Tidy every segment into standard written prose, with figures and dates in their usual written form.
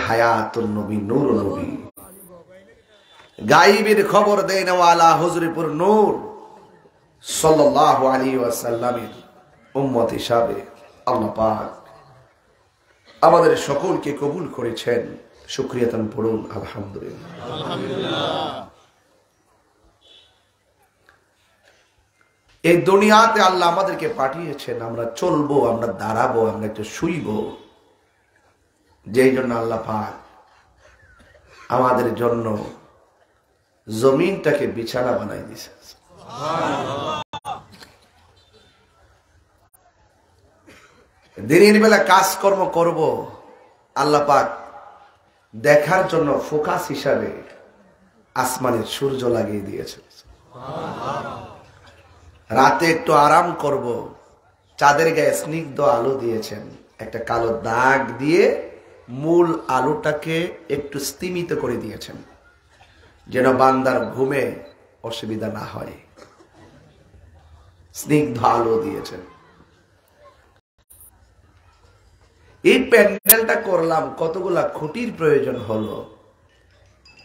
হায়াতুন নবী, নূর নবী, গায়েবের খবর দেন ওয়ালা হুজুরপুর নূর সাল্লাল্লাহু আলাইহি ওয়াসাল্লামের উম্মত হিসাবে আল্লাহ পাক আমাদের সকলকে কবুল করেছেন। শুকরিয়াতান পড়ুন আলহামদুলিল্লাহ। এই দুনিয়াতে আল্লাহ আমাদেরকে পাঠিয়েছেন, আমরা চলবো, আমরা দাঁড়াবো, আমরা একটু শুইব, যেই জন্য আল্লাহ পাক আমাদের জন্য জমিনটাকে বিছানা বানাই দিয়েছে। দিনের বেলা কাজকর্ম করব, আল্লাহ পাক দেখার জন্য ফোকাস হিসাবে আসমানের সূর্য লাগিয়ে দিয়েছে। রাতে একটু আরাম করব, চাঁদের গায়ে স্নিগ্ধ আলো দিয়েছেন, একটা কালো দাগ দিয়ে মূল আলোটাকে একটু স্তিমিত করে দিয়েছেন, যেন বান্দার ঘুমে অসুবিধা না হয়। স্নিগ্ধ আলো দিয়েছেন। এই প্যান্ডেলটা করলাম, কতগুলা খুঁটির প্রয়োজন হলো।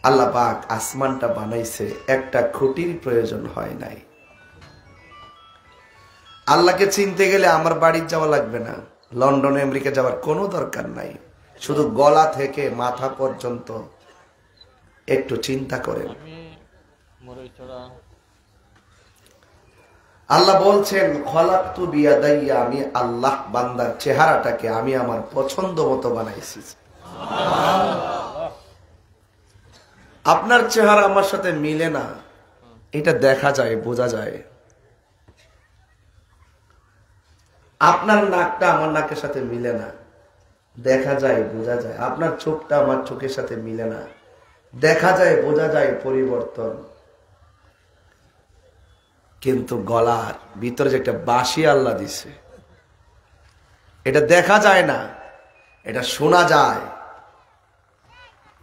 আল্লাহ পাক আসমানটা বানাইছে, একটা খুঁটির প্রয়োজন হয় নাই। আল্লাহকে চিনতে গেলে আমার বাড়ি যাওয়া লাগবে না, লন্ডন আমেরিকা যাওয়ার কোনো দরকার নাই। শুধু গলা থেকে মাথা পর্যন্ত একটু চিন্তা করেন। আল্লাহ বলছেন খলাকতু বিয়াদাইয়া, আমি আল্লাহ বান্দার চেহারাটাকে আমি আমার পছন্দ মতো বানাইছি। আপনার চেহারা আমার সাথে মিলে না, এটা দেখা যায়, বোঝা যায়। আপনার নাকটা আমার নাকের সাথে মিলে না, দেখা যায়, বোঝা যায়। আপনার চোখটা আমার চোখের সাথে মিলে না, দেখা যায়, বোঝা যায় পরিবর্তন। কিন্তু গলার ভিতরে যে একটা বাঁশি আল্লাহ দিছে, এটা দেখা যায় না, এটা শোনা যায়।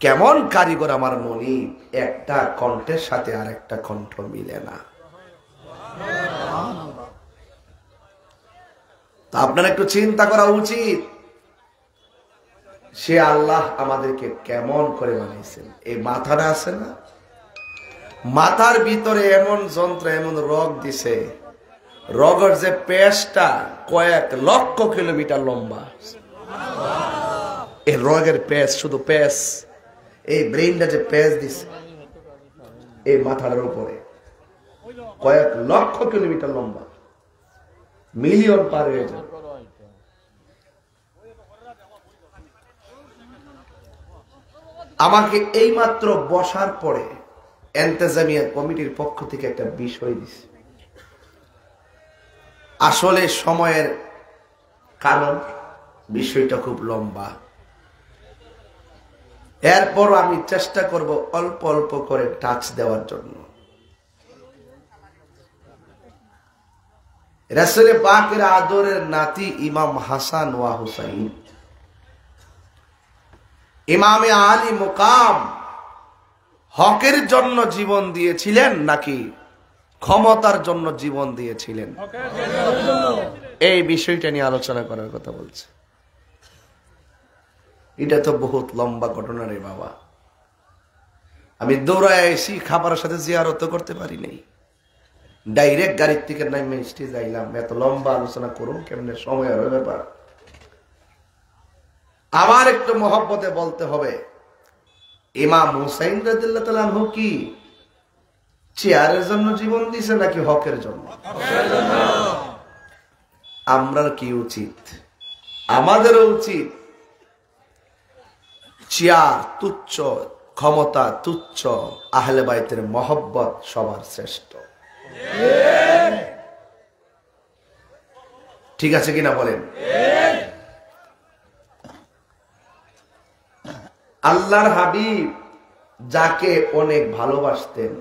কেমন কারিগর আমার মনি, একটা কণ্ঠের সাথে আর একটা কণ্ঠ মিলে না। তা আপনার একটু চিন্তা করা উচিত, সে আল্লাহ আমাদেরকে কেমন করে বানাইছেন। এই মাথাটা আছে না, মাথার ভিতরে এমন যন্ত্র, এমন রগ দিছে, রগের যে পেশটা কয়েক লক্ষ কিলোমিটার লম্বা। এই রগের পেশ, শুধু পেশ, এই ব্রেইনটা যে পেশ দিছে এই মাথার উপরে, কয়েক লক্ষ কিলোমিটার লম্বা, মিলিয়ন পার হয়ে যায়। আমাকে এই মাত্র বসার পরে এন্তেজামিয়া কমিটির পক্ষ থেকে একটা বিষয় দিছে। আসলে সময়ের কারণ বিষয়টা খুব লম্বা, এরপর আমি চেষ্টা করব অল্প অল্প করে টাচ দেওয়ার জন্য। রাসূলে পাকের আদরের নাতি ইমাম হাসান ওয়া হুসাইন, ইমামে আলী মুকাম, হকের জন্য জীবন দিয়েছিলেন নাকি ক্ষমতার জন্য জীবন দিয়েছিলেন? এই বিষয়টা নিয়ে আলোচনা করার কথা বলছে। এটা তো বহুত লম্বা ঘটনা রে বাবা। আমি দৌড়ায় এসি, খাবারের সাথে জিয়ারত করতে পারি নাই, ডাইরেক্ট গাড়ির থেকে নাইমে স্টেজে যাইলাম। এত লম্বা আলোচনা করুন কেমনে, সময়ের ব্যাপার। আমার একটু মহব্বতে বলতে হবে, ইমাম হুসাইন রাদিয়াল্লাহু তাআলা আনহু কি চেয়ারের জন্য জীবন দিয়েছে নাকি হকের জন্য? আমরা কি উচিত? আমাদেরও উচিত চেয়ার তুচ্ছ, ক্ষমতা তুচ্ছ, আহলে বাইতের মহব্বত সবার শ্রেষ্ঠ। ঠিক আছে কিনা বলেন? আল্লাহর হাবিব যাকে অনেক ভালোবাসতেন,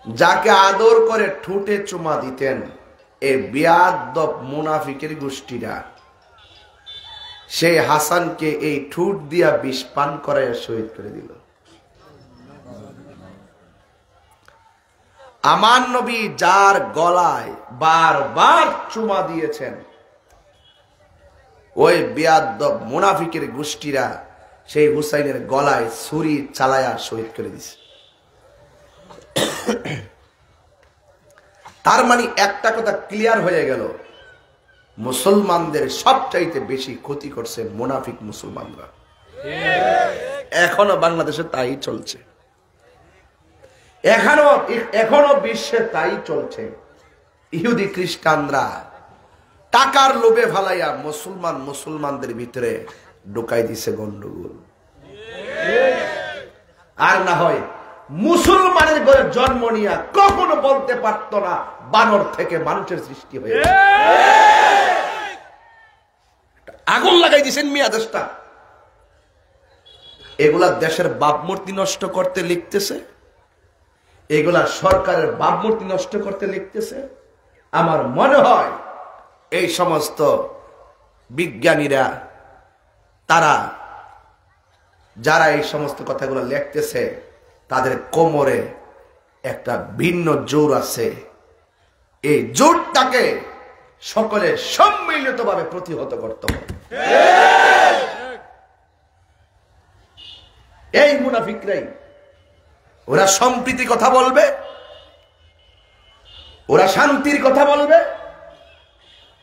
যাকে আদর করে ঠোঁটে চুমা দিতেন, এই বিয়াদব মুনাফিকের গোষ্ঠীরা সেই হাসানকে এই ঠোঁট দিয়া বিষ পান করায় শহীদ করে দিল। আমার নবী যার গলায় বারবার চুমা দিয়েছেন, ওই বেয়াদব মুনাফিকের গোষ্ঠীরা সেই হুসাইনের গলায় ছুরি চালায়া শহীদ করে দিছে। তার মানে একটা কথা ক্লিয়ার হয়ে গেল, মুসলমানদের সবচাইতে বেশি ক্ষতি করছে মুনাফিক মুসলমানরা। এখনো বাংলাদেশে তাই চলছে, এখনো বিশ্বে তাই চলছে। ইহুদি খ্রিস্টানরা টাকার লোভে ফালাইয়া মুসলমানদের ভিতরে ঢুকাই দিছে গন্ডগোল। আর না হয় মুসলমানের ঘরে জন্ম নিয়া কখনো বলতে পারত না বানর থেকে মানুষের সৃষ্টি হয়ে। আগুন লাগাই দিছেন মিয়া দেশটা। এগুলা দেশের ভাবমূর্তি নষ্ট করতে লিখতেছে, এগুলা সরকারের ভাবমূর্তি নষ্ট করতে লিখতেছে। আমার মনে হয় এই সমস্ত বিজ্ঞানীরা, তারা যারা এই সমস্ত কথাগুলো লিখতেছে, তাদের কোমরে একটা ভিন্ন জোর আছে। এই জোরটাকে সকলে সম্মিলিতভাবে প্রতিহত করতে হবে। এই মুনাফিকরাই, ওরা সম্প্রীতির কথা বলবে, ওরা শান্তির কথা বলবে,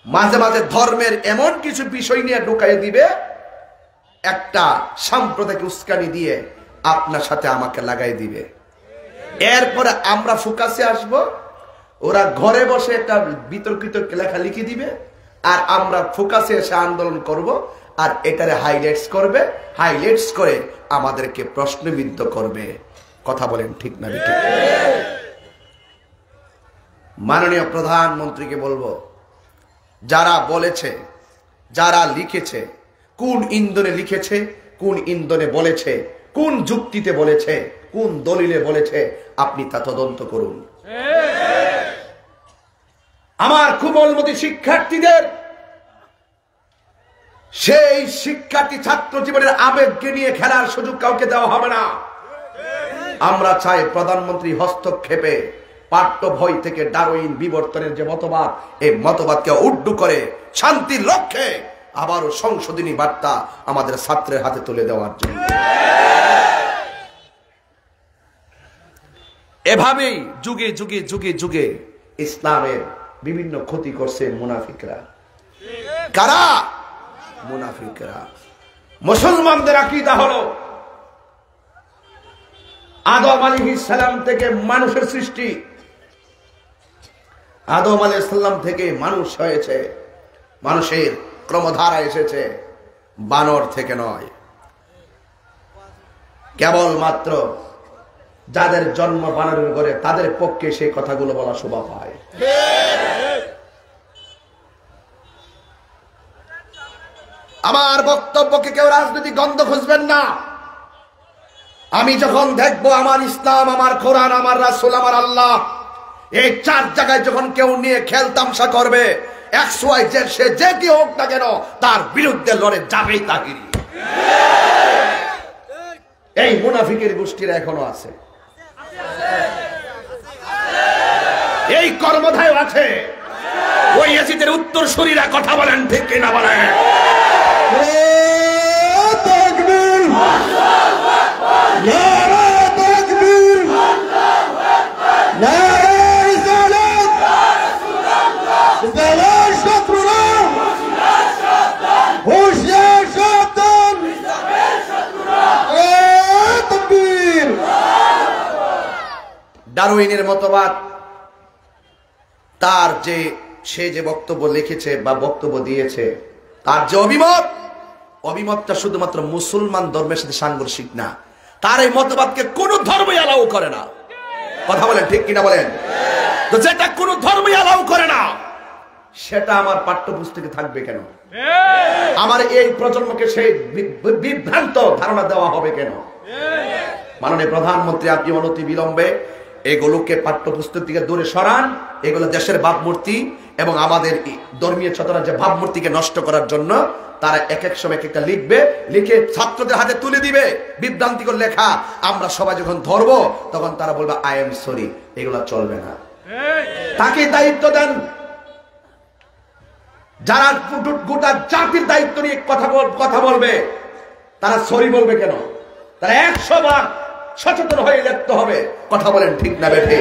মাঝে মাঝে ধর্মের এমন কিছু বিষয় নিয়ে ঢুকাই দিবে, একটা সাম্প্রদায়িক উস্কানি দিয়ে আপনার সাথে আমাকে লাগাই দিবে। এরপরে আমরা ফোকাসে আসব, ওরা ঘরে বসে একটা বিতর্কিত লেখা লিখে দিবে, আর আমরা ফোকাসে এসে আন্দোলন করব, আর এটারে হাইলাইটস করবে, হাইলাইটস করে আমাদেরকে প্রশ্নবিদ্ধ করবে। কথা বলেন ঠিক না ঠিক? মাননীয় প্রধানমন্ত্রীকে বলবো, যারা বলেছে, যারা লিখেছে, কোন ইন্ধনে লিখেছে, কোন ইন্ধনে বলেছে, কোন যুক্তিতে বলেছে, কোন দলিলে বলেছে, আপনি তা তদন্ত করুন। আমার কোমলমতি শিক্ষার্থীদের, সেই শিক্ষার্থী ছাত্র জীবনের আবেগকে নিয়ে খেলার সুযোগ কাউকে দেওয়া হবে না। আমরা চাই প্রধানমন্ত্রী হস্তক্ষেপে পাঠ্য বই থেকে ডারউইন বিবর্তনের যে মতবাদ, এই মতবাদকে উড্ডু করে শান্তির লক্ষ্যে আবারও সংশোধনী বার্তা আমাদের ছাত্রের হাতে তুলে দেওয়ার জন্য। এভাবেই যুগে যুগে যুগে যুগে ইসলামের বিভিন্ন ক্ষতি করছে মুনাফিকরা। কারা? মুনাফিকরা। মুসলমানদের আকীদা হলো আদম আলাইহিস সালাম থেকে মানুষের সৃষ্টি, আদম আলাইহিস সালাম থেকে মানুষ হয়েছে, মানুষের ক্রমধারা এসেছে, বানর থেকে নয়। কেবলমাত্র যাদের জন্ম বানরের ঘরে, তাদের পক্ষে সেই কথাগুলো বলা শোভা পায়। আমার বক্তব্যকে কেউ রাজনৈতিক গন্ধ খুঁজবেন না। আমি যখন দেখবো আমার ইসলাম, আমার কোরআন, আমার রাসূল, আমার আল্লাহ, এই চার জায়গায় যখন কেউ নিয়ে খেলতামশা করবে, XYZ সে যে কি হোক না কেন, তার বিরুদ্ধে লড়ে যাবেই তাহিরি। এই মুনাফিকের গোষ্ঠীরা এখনো আছে, এই কর্মধায় আছে। ওই ইয়াজিদের উত্তরসূরিরা কথা বলেন ঠিক কিনা বলেন? ডারউইনের মতবাদ, তার যে সে যে বক্তব্য লিখেছে বা বক্তব্য দিয়েছে, তার যে অভিমতটা শুধুমাত্র মুসলমান ধর্মের সাথে সাংঘর্ষিক না। তার এই মতবাদকে কোন ধর্মই অ্যালাউ করে না। কথা বলেন ঠিক কিনা বলেন? তো যেটা কোন ধর্মই অ্যালাউ করে না, সেটা আমার পাঠ্যপুস্তকে থাকবে কেন? আমার এই প্রজন্মকে সেই বিভ্রান্ত ধারণা দেওয়া হবে কেন? মাননীয় প্রধানমন্ত্রী, আপনি অনতি বিলম্বে এগুলোকে পাঠ্যপুস্তক থেকে দূরে সরান। এগুলো দেশের ভাবমূর্তি এবং আমাদের ধর্মীয় চেতনা যে ভাবমূর্তিকে নষ্ট করার জন্য তারা এক এক সময় একটা লিখবে, লিখে ছাত্রদের হাতে তুলে দিবে বিভ্রান্তিকর লেখা। আমরা সবাই যখন ধরবো তখন তারা বলবে আই এম সরি, এগুলো চলবে না। তাকে দায়িত্ব দেন, যারা গোটা জাতির দায়িত্ব নিয়ে কথা বলবে তারা সরি বলবে কেন? তারা 100 বার সচেতন হয়ে লিখতে হবে। কথা বলেন ঠিক না বেঠে?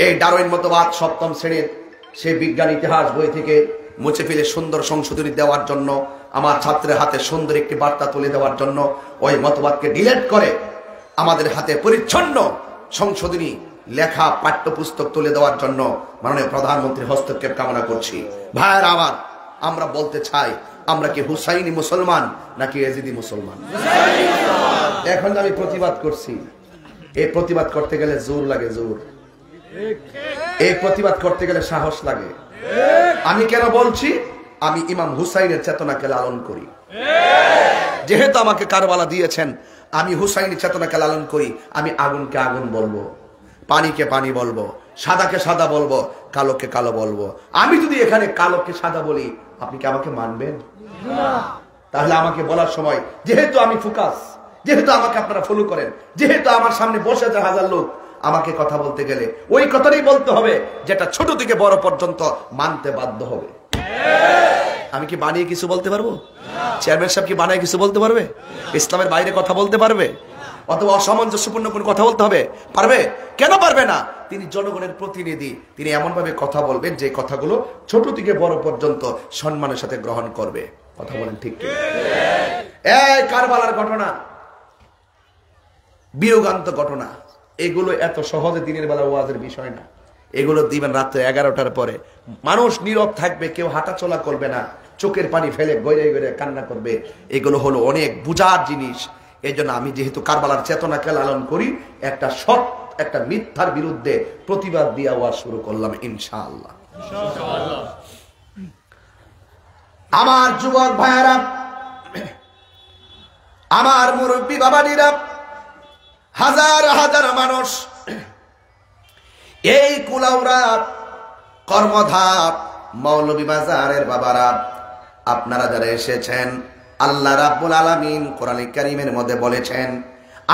এই ডারউইন মতবাদ সপ্তম শ্রেণীর সেই বিজ্ঞান ইতিহাস বই থেকে মুছে ফেলে সুন্দর সংশোধনী দেওয়ার জন্য, আমার ছাত্রের হাতে সুন্দর একটি বার্তা তুলে দেওয়ার জন্য ওই মতবাদকে ডিলিট করে আমাদের হাতে পরিচ্ছন্ন সংশোধনী লেখা পাঠ্যপুস্তক তুলে দেওয়ার জন্য মাননীয় প্রধানমন্ত্রীর হস্তক্ষেপ কামনা করছি। ভাইয়েরা আমার, আমরা বলতে চাই, আমরা কি হুসাইনি মুসলমান নাকি এজিদি মুসলমান? এখন আমি প্রতিবাদ করছি, এই প্রতিবাদ করতে গেলে জোর লাগে, জোর। এই প্রতিবাদ করতে গেলে সাহস লাগে। আমি কেন বলছি? আমি ইমাম হুসাইনের চেতনাকে লালন করি। যেহেতু আমাকে কারবালা দিয়েছেন, আমি হুসাইনের চেতনাকে লালন করি। আমি আগুনকে আগুন বলবো, পানিকে পানি বলবো, সাদাকে সাদা বলবো, কালোকে কালো বলবো। আমি যদি এখানে কালোকে সাদা বলি, আপনি কি আমাকে মানবেন? তাহলে আমাকে বলার সময়, যেহেতু আমি ফোকাস, যেহেতু আমাকে আপনারা ফলো করেন, যেহেতু আমার সামনে বসে আছে 1000 লোক, আমাকে কথা বলতে গেলে ওই কথাটাই বলতে হবে যেটা ছোট থেকে বড় পর্যন্ত মানতে বাধ্য হবে। আমি কি বানিয়ে কিছু বলতে পারবো? চেয়ারম্যান সাহেব কি বানিয়ে কিছু বলতে পারবে? ইসলামের বাইরে কথা বলতে পারবে? অথবা অসামঞ্জস্যপূর্ণ কোন কথা বলতে হবে? পারবে? কেন পারবে না? তিনি জনগণের প্রতিনিধি, তিনি এমন ভাবে কথা বলবেন যে কথাগুলো ছোট থেকে বড় পর্যন্ত সম্মানের সাথে গ্রহণ করবে। কথা বলেন ঠিক কি? এই কারবালার ঘটনা, বিয়োগান্ত ঘটনা, এগুলো এত সহজে দিনের বেলা ওয়াজের বিষয় না। এগুলো দিবেন রাত্রে 11টার পরে, মানুষ নীরব থাকবে, কেউ হাঁটাচলা করবে না, চোখের পানি ফেলে গড়ে গড়ে কান্না করবে। এগুলো হলো অনেক বুঝার জিনিস। এই জন্য আমি যেহেতু কারবালার চেতনাকে লালন করি, একটা সৎ একটা মিথ্যার বিরুদ্ধে প্রতিবাদ দিয়ে ওয়াজ শুরু করলাম ইনশাআল্লাহ। আমার যুবক ভাইয়েরা, আমার মুরব্বী বাবাজিরা, হাজার হাজার মানুষ এই কুলাউড়া, কর্মধাপ, মৌলভীবাজারের বাবারা, আপনারা যারা এসেছেন, আল্লাহ রাব্বুল আলামিন কোরআন কারীমের মধ্যে বলেছেন,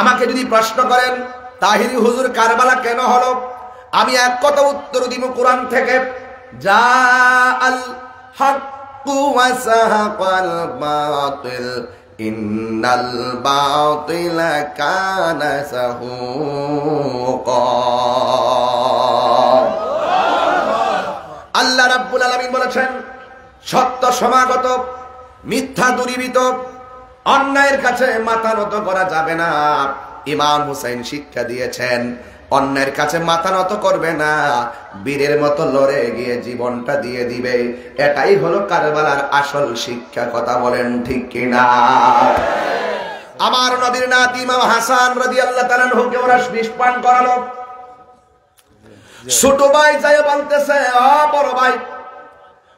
আমাকে যদি প্রশ্ন করেন তাহিরি হুজুর কারবালা কেন হলো, আমি এক কথা উত্তর দিব কোরআন থেকে, জাআল হাক্কু ওয়া সাহাকাল বাতিল ইন্নাল বাতিলা কানা সাহুকা। আল্লাহ রাব্বুল আলামিন বলেছেন, সত্য সমাগত, মিথ্যা দূরীভূত, অন্যায়ের কাছে মাথা নত করা যাবে না। ইমাম হুসাইন শিক্ষা দিয়েছেন, অন্যায়ের কাছে মাথা নত করবে না, বীরের মতো লড়ে গিয়ে জীবনটা দিয়ে দিবে। এটাই হলো কারবালার আসল শিক্ষা। কথা বলেন ঠিক কিনা? আমার নবীর নাতি ইমাম হাসান রাদিয়াল্লাহু তাআলা আনহুকে ওরা বিষ পান করালো। ছোট ভাই যায় বলতেছে, ও বড় ভাই,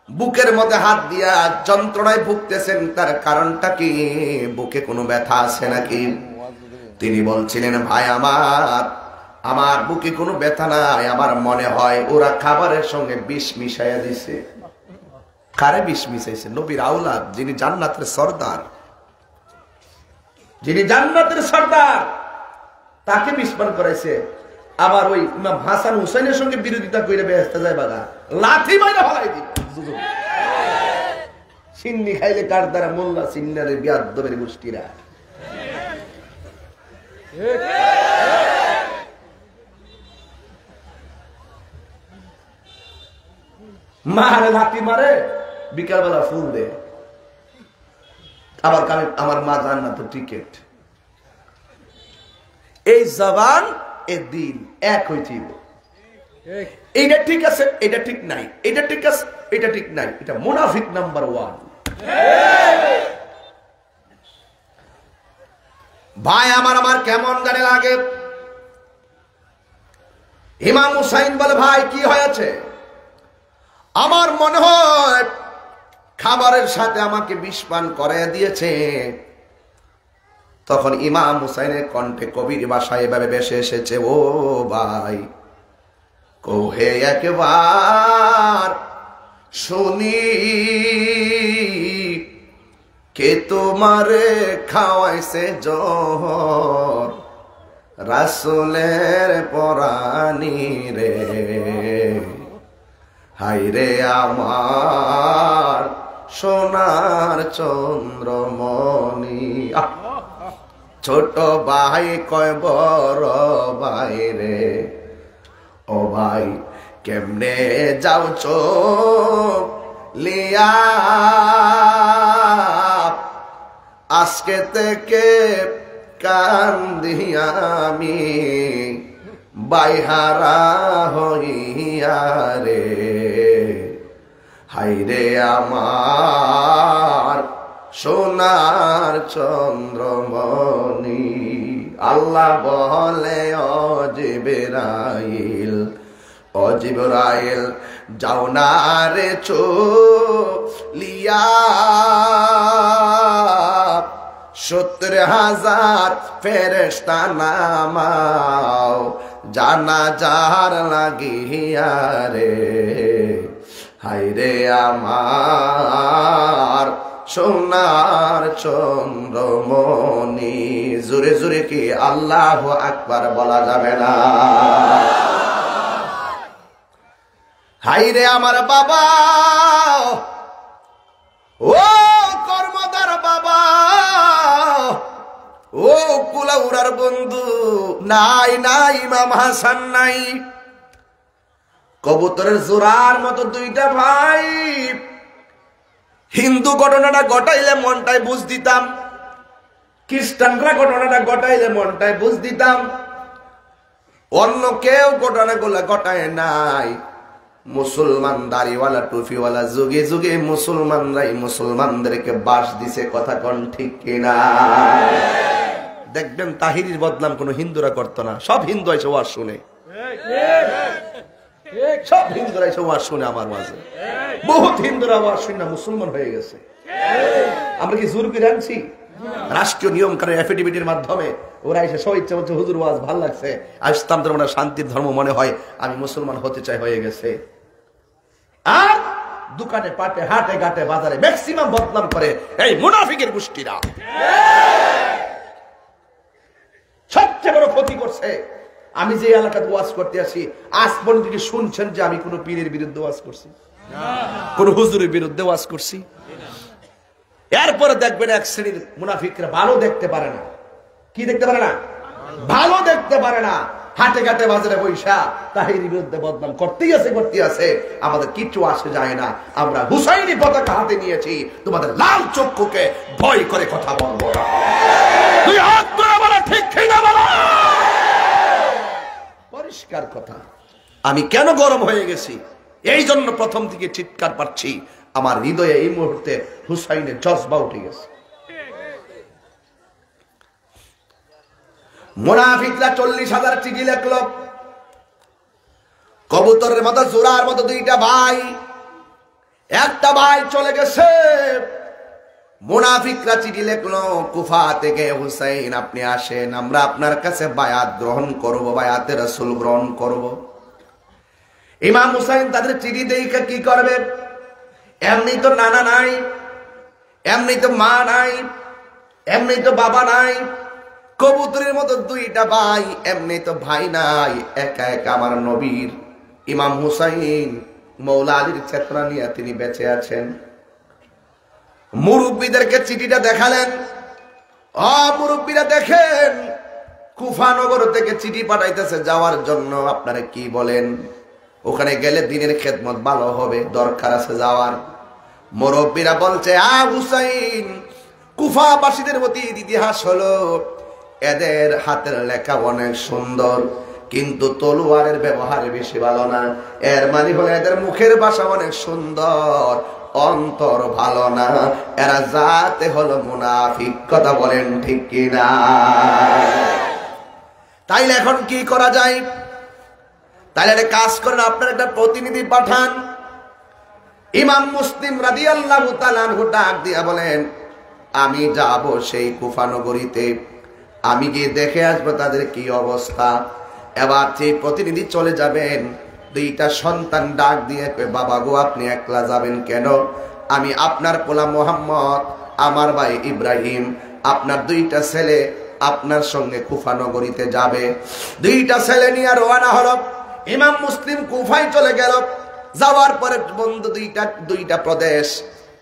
বুকের মধ্যে হাত দিয়া যন্ত্রণায় ভুগতেছেন, তার কারণটা কি? বুকে কোনো ব্যথা আছে নাকি? তিনি বলছিলেন, ভাই আমার বুকে কোনো ব্যথা নাই, আমার মনে হয় ওরা খাবারের সঙ্গে বিষ মিশাইয়া দিছে। কারে বিষ মিশাইছে? নবীর আওলাদ, যিনি জান্নাতের সর্দার, যিনি জান্নাতের সর্দার, তাকে বিষ পান করাইছে। আবার ওই ইমাম হাসান হুসাইনের সঙ্গে বিরোধিতা করে বেহেশতে যায় বাগা, লাথি মাইরা ফলাই দিবে। সিন্নি খাইলে কার দ্বারা মোল্লা সিন্নারে বিয়াদ্দবের গোষ্ঠীরা। মারে লাথি মারে, বিকালবেলা ফুল দে। আবার আমার মা জান্নাতের টিকেট। এই জবান এ দিন এক হইছিল। এইটা ঠিক আছে, এটা ঠিক নাই, এটা ঠিক আছে, এটা ঠিক নাই, এটা মুনাফিক নাম্বার 1। ভাই আমার কেমন জানে লাগে। ইমাম হুসাইন বলে, ভাই কি হয়েছে? আমার মনে হয় খাবারের সাথে আমাকে বিষ পান করাইয়া দিয়েছে। তখন ইমাম হুসাইনের কণ্ঠে কবির ভাষায় এভাবে ভেসে এসেছে, ও ভাই, কোহে একবার শুনি, কে তোমারে খাওয়াইছে জহর, রাসূলের পরানি রে, হায়রে আমার সোনার চন্দ্রমণি। ছোট ভাই কয় বড় ভাই রে, ও ভাই কেমনে যাও চোখ লিয়া, আজকে থেকে কান্দি আমি বাইহারা হইয়া রে। হায়রে আমার সোনার চন্দ্রমণি। আল্লাহ বলে ও জিবরাইল, ও জিবরাইল যাও না রে চলিয়া, 70,000 ফেরেশতা নামাও জানাজার লাগিয়া রে। হায়রে আমার সোনার চন্দ্রমণি। জোরে জোরে কি আল্লাহু আকবার বলা যাবে না? হায়রে আমার বাবা, ও কর্মদার বাবা, ও কুলাউড়ার বন্ধু, নাই নাই ইমাম হাসান নাই, কবুতরের জোড়ার মতো দুইটা ভাই। হিন্দু ঘটনাটা ঘটাইলে মনটাই বুঝ দিতাম, খ্রিস্টানরা ঘটনাটা ঘটাইলে মনটাই বুঝ দিতাম, অন্য কেউ ঘটনাগুলা ঘটায় নাই। মুসলমান দাড়িওয়ালা টুপিওয়ালা যুগে যুগে মুসলমানরাই মুসলমানদেরকে বাস দিছে, কথা কোন ঠিক কিনা? দেখবেন তাহিরির বদনাম কোন হিন্দুরা করতো না, সব হিন্দু এসে ওয়াজ শুনে, সব হিন্দুরা এসে ওয়াজ শুনে আমার মাঝে। বহুত হিন্দুরা ওয়াজ শুনে মুসলমান হয়ে গেছে। আমরা কি জোর করে আনছি? রাষ্ট্রীয় নিয়ম কানুন এফিডেভিটের মাধ্যমে ওরা এসে স্বইচ্ছা বলছে হুজুর ওয়াজ ভাল লাগছে, ইসলাম ধর্ম শান্তির ধর্ম মনে হয়, আমি মুসলমান হতে চাই, হয়ে গেছে। আর দোকানে পাটে হাটে ঘাটে বাজারে ম্যাক্সিমাম বদনাম করে এই মুনাফিকের গোষ্ঠীরা। সবচেয়ে বড় ক্ষতি করছে, আমি যে এলাকাতে ওয়াজ করতে আসি, আজ পর্যন্ত কি শুনছেন যে আমি কোন পীরের বিরুদ্ধে ওয়াজ করছি, কোন হুজুরের বিরুদ্ধে ওয়াজ করছি? এরপরে দেখবেন এক শ্রেণীর মুনাফিকরা ভালো দেখতে পারে না। কি দেখতে পারে না? ভালো দেখতে পারে না। হাটে ঘাটে বাজারে বৈশা তাহির বিরুদ্ধে বদনাম করতেই আছে। আমাদের কিচ্ছু আসে যায় না। আমরা হুসাইনি পতাকা হাতে নিয়েছি, তোমাদের লাল চক্ষুকে ভয় করে কথা বলবো না। তুই হাত ধরে বলা ঠিক কিনা বলো, পরিষ্কার কথা। আমি কেন গরম হয়ে গেছি? এই জন্য প্রথম থেকে চিৎকার পাচ্ছি, আমার হৃদয়ে এই মুহূর্তে হুসাইনের জজবা উঠে গেছে। মুনাফিকরা 40,000 চিঠি লিখলো, কবুতরের মতো জোড়ার মতো দুইটা ভাই, একটা ভাই চলে গেছে। মুনাফিকরা চিঠি লিখলো কুফা থেকে, হুসাইন আপনি আসেন, আমরা আপনার কাছে বায়াত গ্রহণ করব, বায়াতে রাসূল গ্রহণ করব। ইমাম হুসাইন তাদের চিঠি দেখে কি করবে? এমনি তো নানা নাই, এমনি তো মা নাই, এমনি তো বাবা নাই, কবুতরের মতো দুইটা ভাই, এমনি তো ভাই নাই, একা একা আমার নবীর ইমাম হুসাইন মৌলা আলীর চেতনা নিয়ে তিনি বেঁচে আছেন। মুরব্বীদেরকে চিঠিটা দেখালেন। মুরব্বীরা দেখেন কুফা নগর থেকে চিঠি পাঠাইতেছে যাওয়ার জন্য, আপনারা কি বলেন? ওখানে গেলে দিনের খেদমত ভালো হবে, দরকার আছে যাওয়ার। মুরব্বীরা বলছে হুসাইন, কুফাবাসীদের প্রতি ইতিহাস হলো এদের হাতের লেখা অনেক সুন্দর, কিন্তু তলোয়ারের ব্যবহার বেশি ভালো না। এর মানে হলো এদের মুখের ভাষা অনেক সুন্দর, অন্তর ভালো না। এরা জাতে হলো মুনাফিক, কথা বলেন ঠিক কিনা? তাইলে এখন কি করা যায়? তাইলে একটা কাজ করেন, আপনার একটা প্রতিনিধি পাঠান। ইমাম মুসলিম রাদিয়াল্লাহু তাআলা আনহু ডাক দিয়া বলেন, আমি যাব সেই কুফা নগরীতে, আমি গিয়ে দেখে আসবো তাদের কি অবস্থা। এবার যে প্রতিনিধি চলে যাবেন, দুইটা সন্তান ডাক দিয়ে বাবা গো আপনি একলা যাবেন কেন? আমি আপনার পোলা মোহাম্মদ, আমার ভাই ইব্রাহিম, আপনার দুইটা ছেলে আপনার সঙ্গে কুফা নগরীতে যাবে। দুইটা ছেলে নিয়ে রওনা হলো। ইমাম মুসলিম কুফায় চলে গেল। যাওয়ার পরে বন্ধু দুইটা প্রদেশ,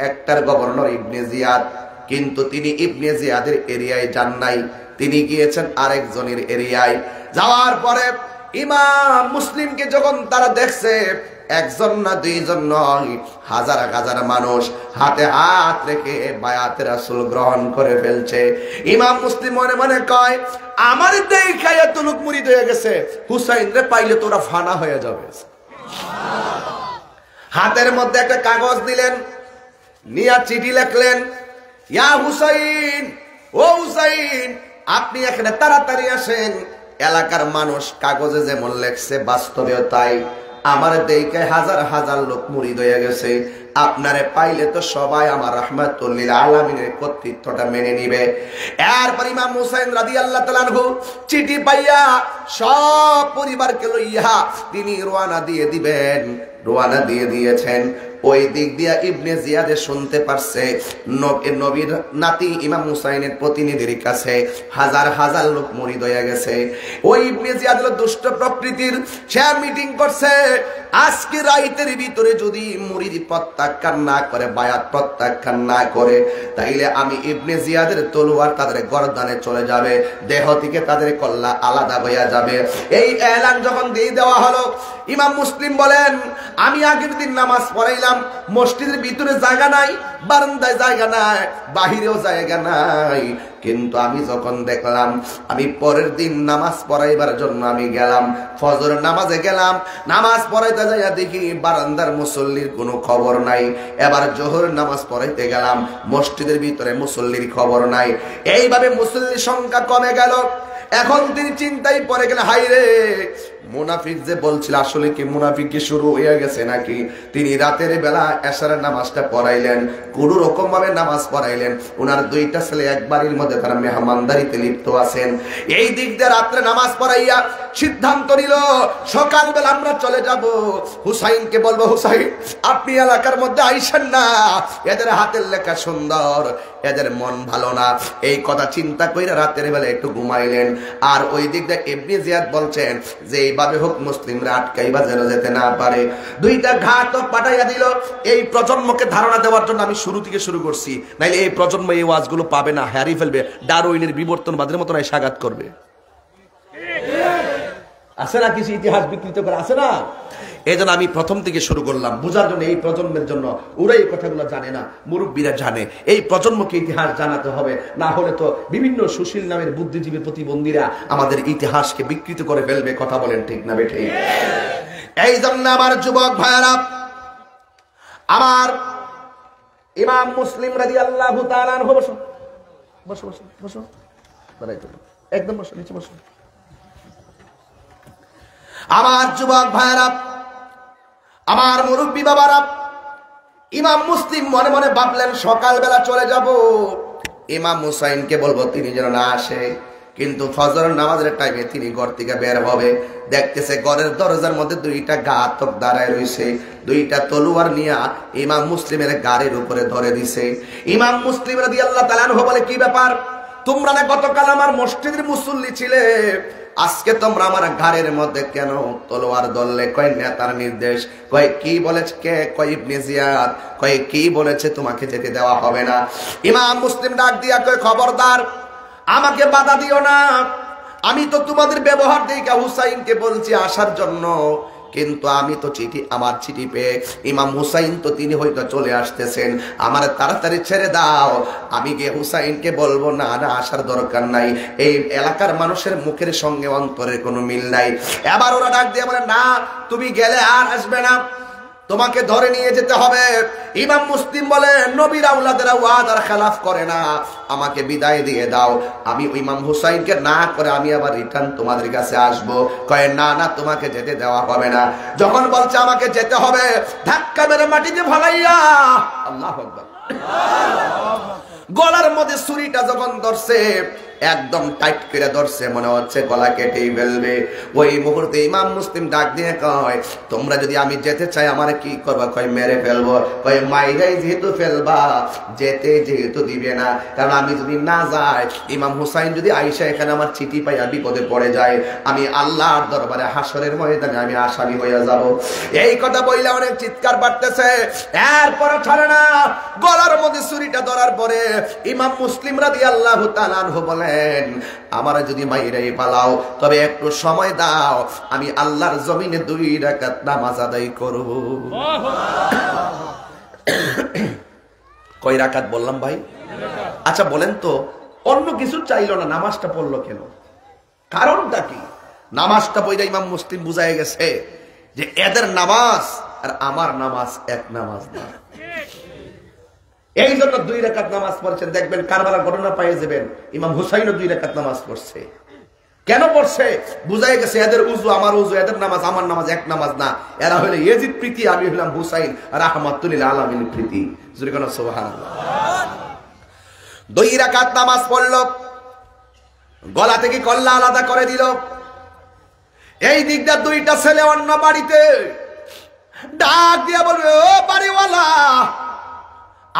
একটার গভর্নর ইবনে জিয়াদ, কিন্তু তিনি ইবনে জিয়াদের এরিয়ায় যান নাই, তিনি গিয়েছেন আরেকজনের এরিয়ায়। যাওয়ার পরে ইমাম মুসলিমকে যখন তারা দেখছে, একজন না দুইজন নয়, হাজার হাজার মানুষ হাতে হাত রেখে বায়াতে রাসূল গ্রহণ করে ফেলছে। ইমাম মুসলিম মনে মনে কয়, আমার দেখায় এত লোক মুরিদ হয়ে গেছে, হুসাইন রে পাইলে তোরা ফানা হয়ে যাবে। হাতের মধ্যে একটা কাগজ দিলেন, নিয়া চিঠি লিখলেন, ইয়া হুসাইন, ও হুসাইন, আপনি এখানে তাড়াতাড়ি আসেন। এলাকার মানুষ কাগজে যেমন লেখছে বাস্তবেও তাই, আমার দেখে হাজার হাজার লোক মুরিদ হয়ে গেছে, আপনারে পাইলে তো সবাই আমার রাহমাতুল লিল আলামিনের কর্তৃত্বটা মেনে নিবে। এরপর ইমাম হুসাইন রাদিয়াল্লাহু তাআলা আনহু চিঠি পাইয়া সব পরিবারকে লইয়া তিনি রওনা দিয়ে দিবেন, রওনা দিয়ে দিয়েছেন। ওই দিক দিয়া ইবনে জিয়াদে শুনতে পারছে নবীর নাতি ইমাম হুসাইনের প্রতিনিধির কাছে হাজার হাজার লোক মুরিদ হয়ে গেছে। ওই ইবনে জিয়াদ হলো দুষ্ট প্রকৃতির, সে মিটিং করছে, আজকে রাইতের ভিতরে যদি মুরিদ প্রত্যাখ্যান না করে, বায়াত প্রত্যাখ্যান না করে, তাইলে আমি ইবনে জিয়াদের তলোয়ার তাদের গর্দানে চলে যাবে, দেহ থেকে তাদের কল্লা আলাদা হইয়া যাবে। এই এলান যখন দিয়ে দেওয়া হলো, ইমাম মুসলিম বলেন, আমি আগের দিন নামাজ পড়াইলাম, মসজিদের ভিতরে জায়গা নাই, বারান্দায় জায়গা নাই, বাহিরেও জায়গা নাই, কিন্তু আমি যখন দেখলাম, আমি পরের দিন নামাজ পড়াইবার জন্য আমি গেলাম, ফজর নামাজে গেলাম, নামাজ পড়াইতে যাইয়া দেখি বারান্দার মুসল্লির কোনো খবর নাই। এবার জোহর নামাজ পড়াইতে গেলাম, মসজিদের ভিতরে মুসল্লির খবর নাই। এইভাবে মুসল্লির সংখ্যা কমে গেল। এখন তিনি চিন্তায় পড়ে গেলেন, হাই রে, মুনাফিক যে বলছিল, আসলে কি মুনাফিক কি শুরু হয়ে গেছে নাকি? তিনি রাতের বেলা এশারের নামাজটা পড়াইলেন, কোন রকম ভাবে নামাজ পড়াইলেন। ওনার দুইটা ছেলে এক বাড়ির মধ্যে, তারা মেহমানদারিতে লিপ্ত আছেন। এই দিক দিয়ে রাত্রে নামাজ পড়াইয়া সিদ্ধান্ত নিল, সকালবেলা আমরা চলে যাব, হুসাইনকে বলবো, হুসাইন আপনি এলাকার মধ্যে আইসেন না, এদের হাতের লেখা সুন্দর, এদের মন ভালো না। এই কথা চিন্তা করে রাতের বেলা একটু ঘুমাইলেন। আর ওই দিক দিয়ে ইবনে জিয়াদ বলছেন যে এইভাবে হোক মুসলিমরা আটকাইবা যেন যেতে না পারে। দুইটা ঘাতক পাঠাইয়া দিল। এই প্রজন্মকে ধারণা দেওয়ার জন্য আমি শুরু থেকে শুরু করছি, নাইলে এই প্রজন্ম এই ওয়াজগুলো পাবে না, হারিয়ে ফেলবে, ডারউইনের বিবর্তনবাদের মতো নাই সাগাত করবে। আছে না কিছু ইতিহাস বিকৃত করে, আছে না? এই জন্য আমি প্রথম থেকে শুরু করলাম বোঝার জন্য, এই প্রজন্মের জন্য। ওরা এই কথাগুলো জানে না, মুরব্বীরা জানে। এই প্রজন্মকে ইতিহাস জানাতে হবে, না হলে তো বিভিন্ন সুশীল নামের বুদ্ধিজীবী প্রতিবন্ধীরা আমাদের ইতিহাসকে বিকৃত করে ফেলবে। কথা বলেন ঠিক না বেঠে? এই জন্য আমার যুবক ভাইয়ারা, আমার ইমাম মুসলিম রাদিয়াল্লাহু তাআলা আনহু, বসো বসো বসো বসো, একদম বসো, নিচে বসো। আমার যুবক ভাইরা, আমার মুরব্বী বাবারা, ইমাম মুসলিম মনে মনে ভাবলেন সকালবেলা চলে যাব, ইমাম হুসাইনকে বলবো তিনি যেন না আসে। কিন্তু ফজর নামাজের টাইমে তিনি ঘর থেকে বের হবে, দেখতেছে ঘরের দরজার মধ্যে দুইটা ঘাতক দাঁড়ায় রয়েছে, দুইটা তলোয়ার নিয়ে ইমাম মুসলিমের গাড়ির উপরে ধরে দিছে। ইমাম মুসলিম রাদিয়াল্লাহু তাআলা আনহু বলে, কি ব্যাপার, তোমরা না গতকাল আমার মসজিদের মুসল্লি ছিলে, আজকে তোমরা আমার ঘাড়ের মধ্যে কেন তলোয়ার ধরলে? কয় নেতার নির্দেশ। কয় কি বলেছে কে? কয় ইবনে জিয়াদ। কয় কি বলেছে তোমাকে যেতে দেওয়া হবে না? ইমাম মুসলিম ডাক দিয়া কয়, খবরদার, আমাকে বাধা দিও না, আমি তো তোমাদের ব্যবহার দেখে হুসাইনকে বলছি আসার জন্য, কিন্তু আমি তো আমার চিঠি পেয়ে ইমাম হুসাইন তো তিনি হয়তো চলে আসতেছেন, আমার তাড়াতাড়ি ছেড়ে দাও, আমি গিয়ে হুসাইনকে বলবো না না আসার দরকার নাই। এই এলাকার মানুষের মুখের সঙ্গে অন্তরের কোনো মিল নাই। এবার ওরা ডাক দিয়ে বলে, না তুমি গেলে আর আসবে না, তোমাকে ধরে নিয়ে যেতে হবে। ইমাম মুসলিম বলে, নবীর আওলাদেরা ওয়াদার খেলাফ করে না, আমাকে বিদায় দিয়ে দাও, আমি ইমাম হুসাইনকে না করে আমি আবার রিটার্ন তোমাদের কাছে আসবো। কয়ে না না, তোমাকে যেতে দেওয়া হবে না। যখন বলছে আমাকে যেতে হবে, ধাক্কা মেরে মাটিতে ভালাইয়া, আল্লাহু আকবার, গলার মধ্যে ছুরিটা যখন ধরছে, একদম টাইট করে ধরছে, মনে হচ্ছে গলা কেটেই ফেলবে। ওই মুহূর্তে ইমাম মুসলিম ডাক দিয়ে কয়, তোমরা যদি আমি যেতে চাই আমার কি করবা? কয় মেরে ফেলবো। কয় মাইরাই যেহেতু ফেলবা, যেতে যেহেতু দিবে না, কারণ আমি যদি না যাই, ইমাম হুসাইন যদি আইসা এখানে আমার চিঠি পাইয়া বিপদে পড়ে যায়, আমি আল্লাহর দরবারে হাসরের ময়দানে আমি আসামি হইয়া যাব। এই কথা বইলে অনেক চিৎকার বাড়তেছে, এরপরে ছাড়ে না। গলার মধ্যে ছুরিটা ধরার পরে ইমাম মুসলিম রাদিয়াল্লাহু তাআলা আনহু বলেন, আমারে যদি মাইরাই পালাও তবে একটু সময় দাও, আমি আল্লাহর জমিনে 2 রাকাত নামাজ আদায় করব। কয় রাকাত বললাম ভাই? আচ্ছা বলেন তো, অন্য কিছু চাইলো না, নামাজটা পড়লো কেন? কারণটা কি? নামাজটা পড়ে ইমাম মুসলিম বুঝাই গেছে যে এদের নামাজ আর আমার নামাজ এক নামাজ না। এই জন্য 2 রাকাত নামাজ পড়ছেন। দেখবেন কারবালার ঘটনা পেয়ে যাবেন, ইমাম হুসাইনও 2 রাকাত নামাজ পড়ছে। কেন পড়ছে? বুঝাই গেছে এদের উজু আমার উজু, এদের নামাজ আমার নামাজ এক নামাজ না। এরা হইলে ইয়াজিদ প্রীতি, আমি হইলাম হুসাইন রাহমাতুল লিল আলামিন প্রীতি। জোরে কোন সুবহানাল্লাহ। 2 রাকাত নামাজ পড়ল, গলা থেকে কল্লা আলাদা করে দিল। এই দিকটা 2টা ছেলে অন্য বাড়িতে ডাক দিয়া বলবে, ও বাড়িওয়ালা,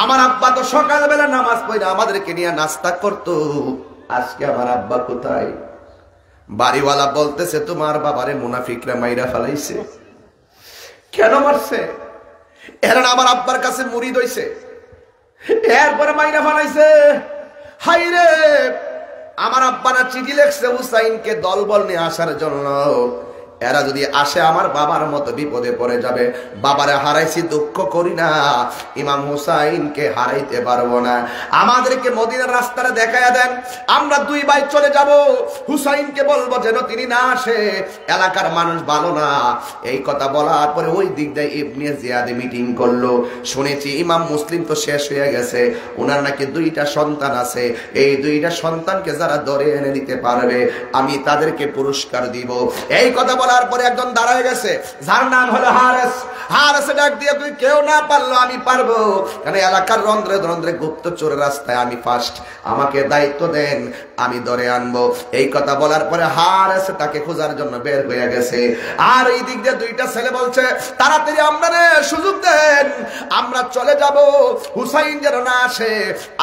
আমার আব্বা তো সকালবেলা নামাজ পড়ে আমাদেরকে নিয়ে নাস্তা করতো, আজকে আমার আব্বা কোথায়? বাড়িওয়ালা বলতেছে, তোমার বাবারে মুনাফিকরা মাইরা ফেলাইছে। কেন মারছে? এরা আমার আব্বার কাছে মুরিদ হইছে, এরপরে মাইরা ফেলাইছে। হাইরে, আমার আব্বা না চিঠি লেখছে হুসাইনকে দলবল নিয়ে আসার জন্য। এরা যদি আসে আমার বাবার মতো বিপদে পড়ে যাবে। বাবারে হারাইছি, দুঃখ করি না, ইমাম হুসাইনকে হারাইতে পারবো না। আমাদেরকে মদিনার রাস্তাটা দেখাইয়া দেন, আমরা 2 ভাই চলে যাব, হুসাইনকে বলবো যেন তিনি না আসে, এলাকার মানুষ ভালো না। এই কথা বলার পরে ওই দিক দিয়ে ইবনে জিয়াদ মিটিং করলো। শুনেছি ইমাম মুসলিম তো শেষ হয়ে গেছে, ওনার নাকি 2টা সন্তান আছে। এই 2টা সন্তানকে যারা ধরে এনে দিতে পারবে আমি তাদেরকে পুরস্কার দিব। এই কথা বলার পরে একজন দাঁড়ায় গেছে, যার নাম হলো হারেস। হারেস ডাক দিয়ে, তুই কেউ না পারলো আমি পারবো, কারণ এলাকার রন্ধ্রে রন্ধ্রে গুপ্তচোরের রাস্তায় আমি ফার্স্ট, আমাকে দায়িত্ব দেন, আমি ধরে আনবো। এই কথা বলার পরে হারেস তাকে খোঁজার জন্য বের হয়ে গেছে। আর এই দিক দিয়ে 2টা ছেলে বলছে, তাড়াতাড়ি আমরা সুযোগ দেন, আমরা চলে যাব, হুসাইন যেন না আসে,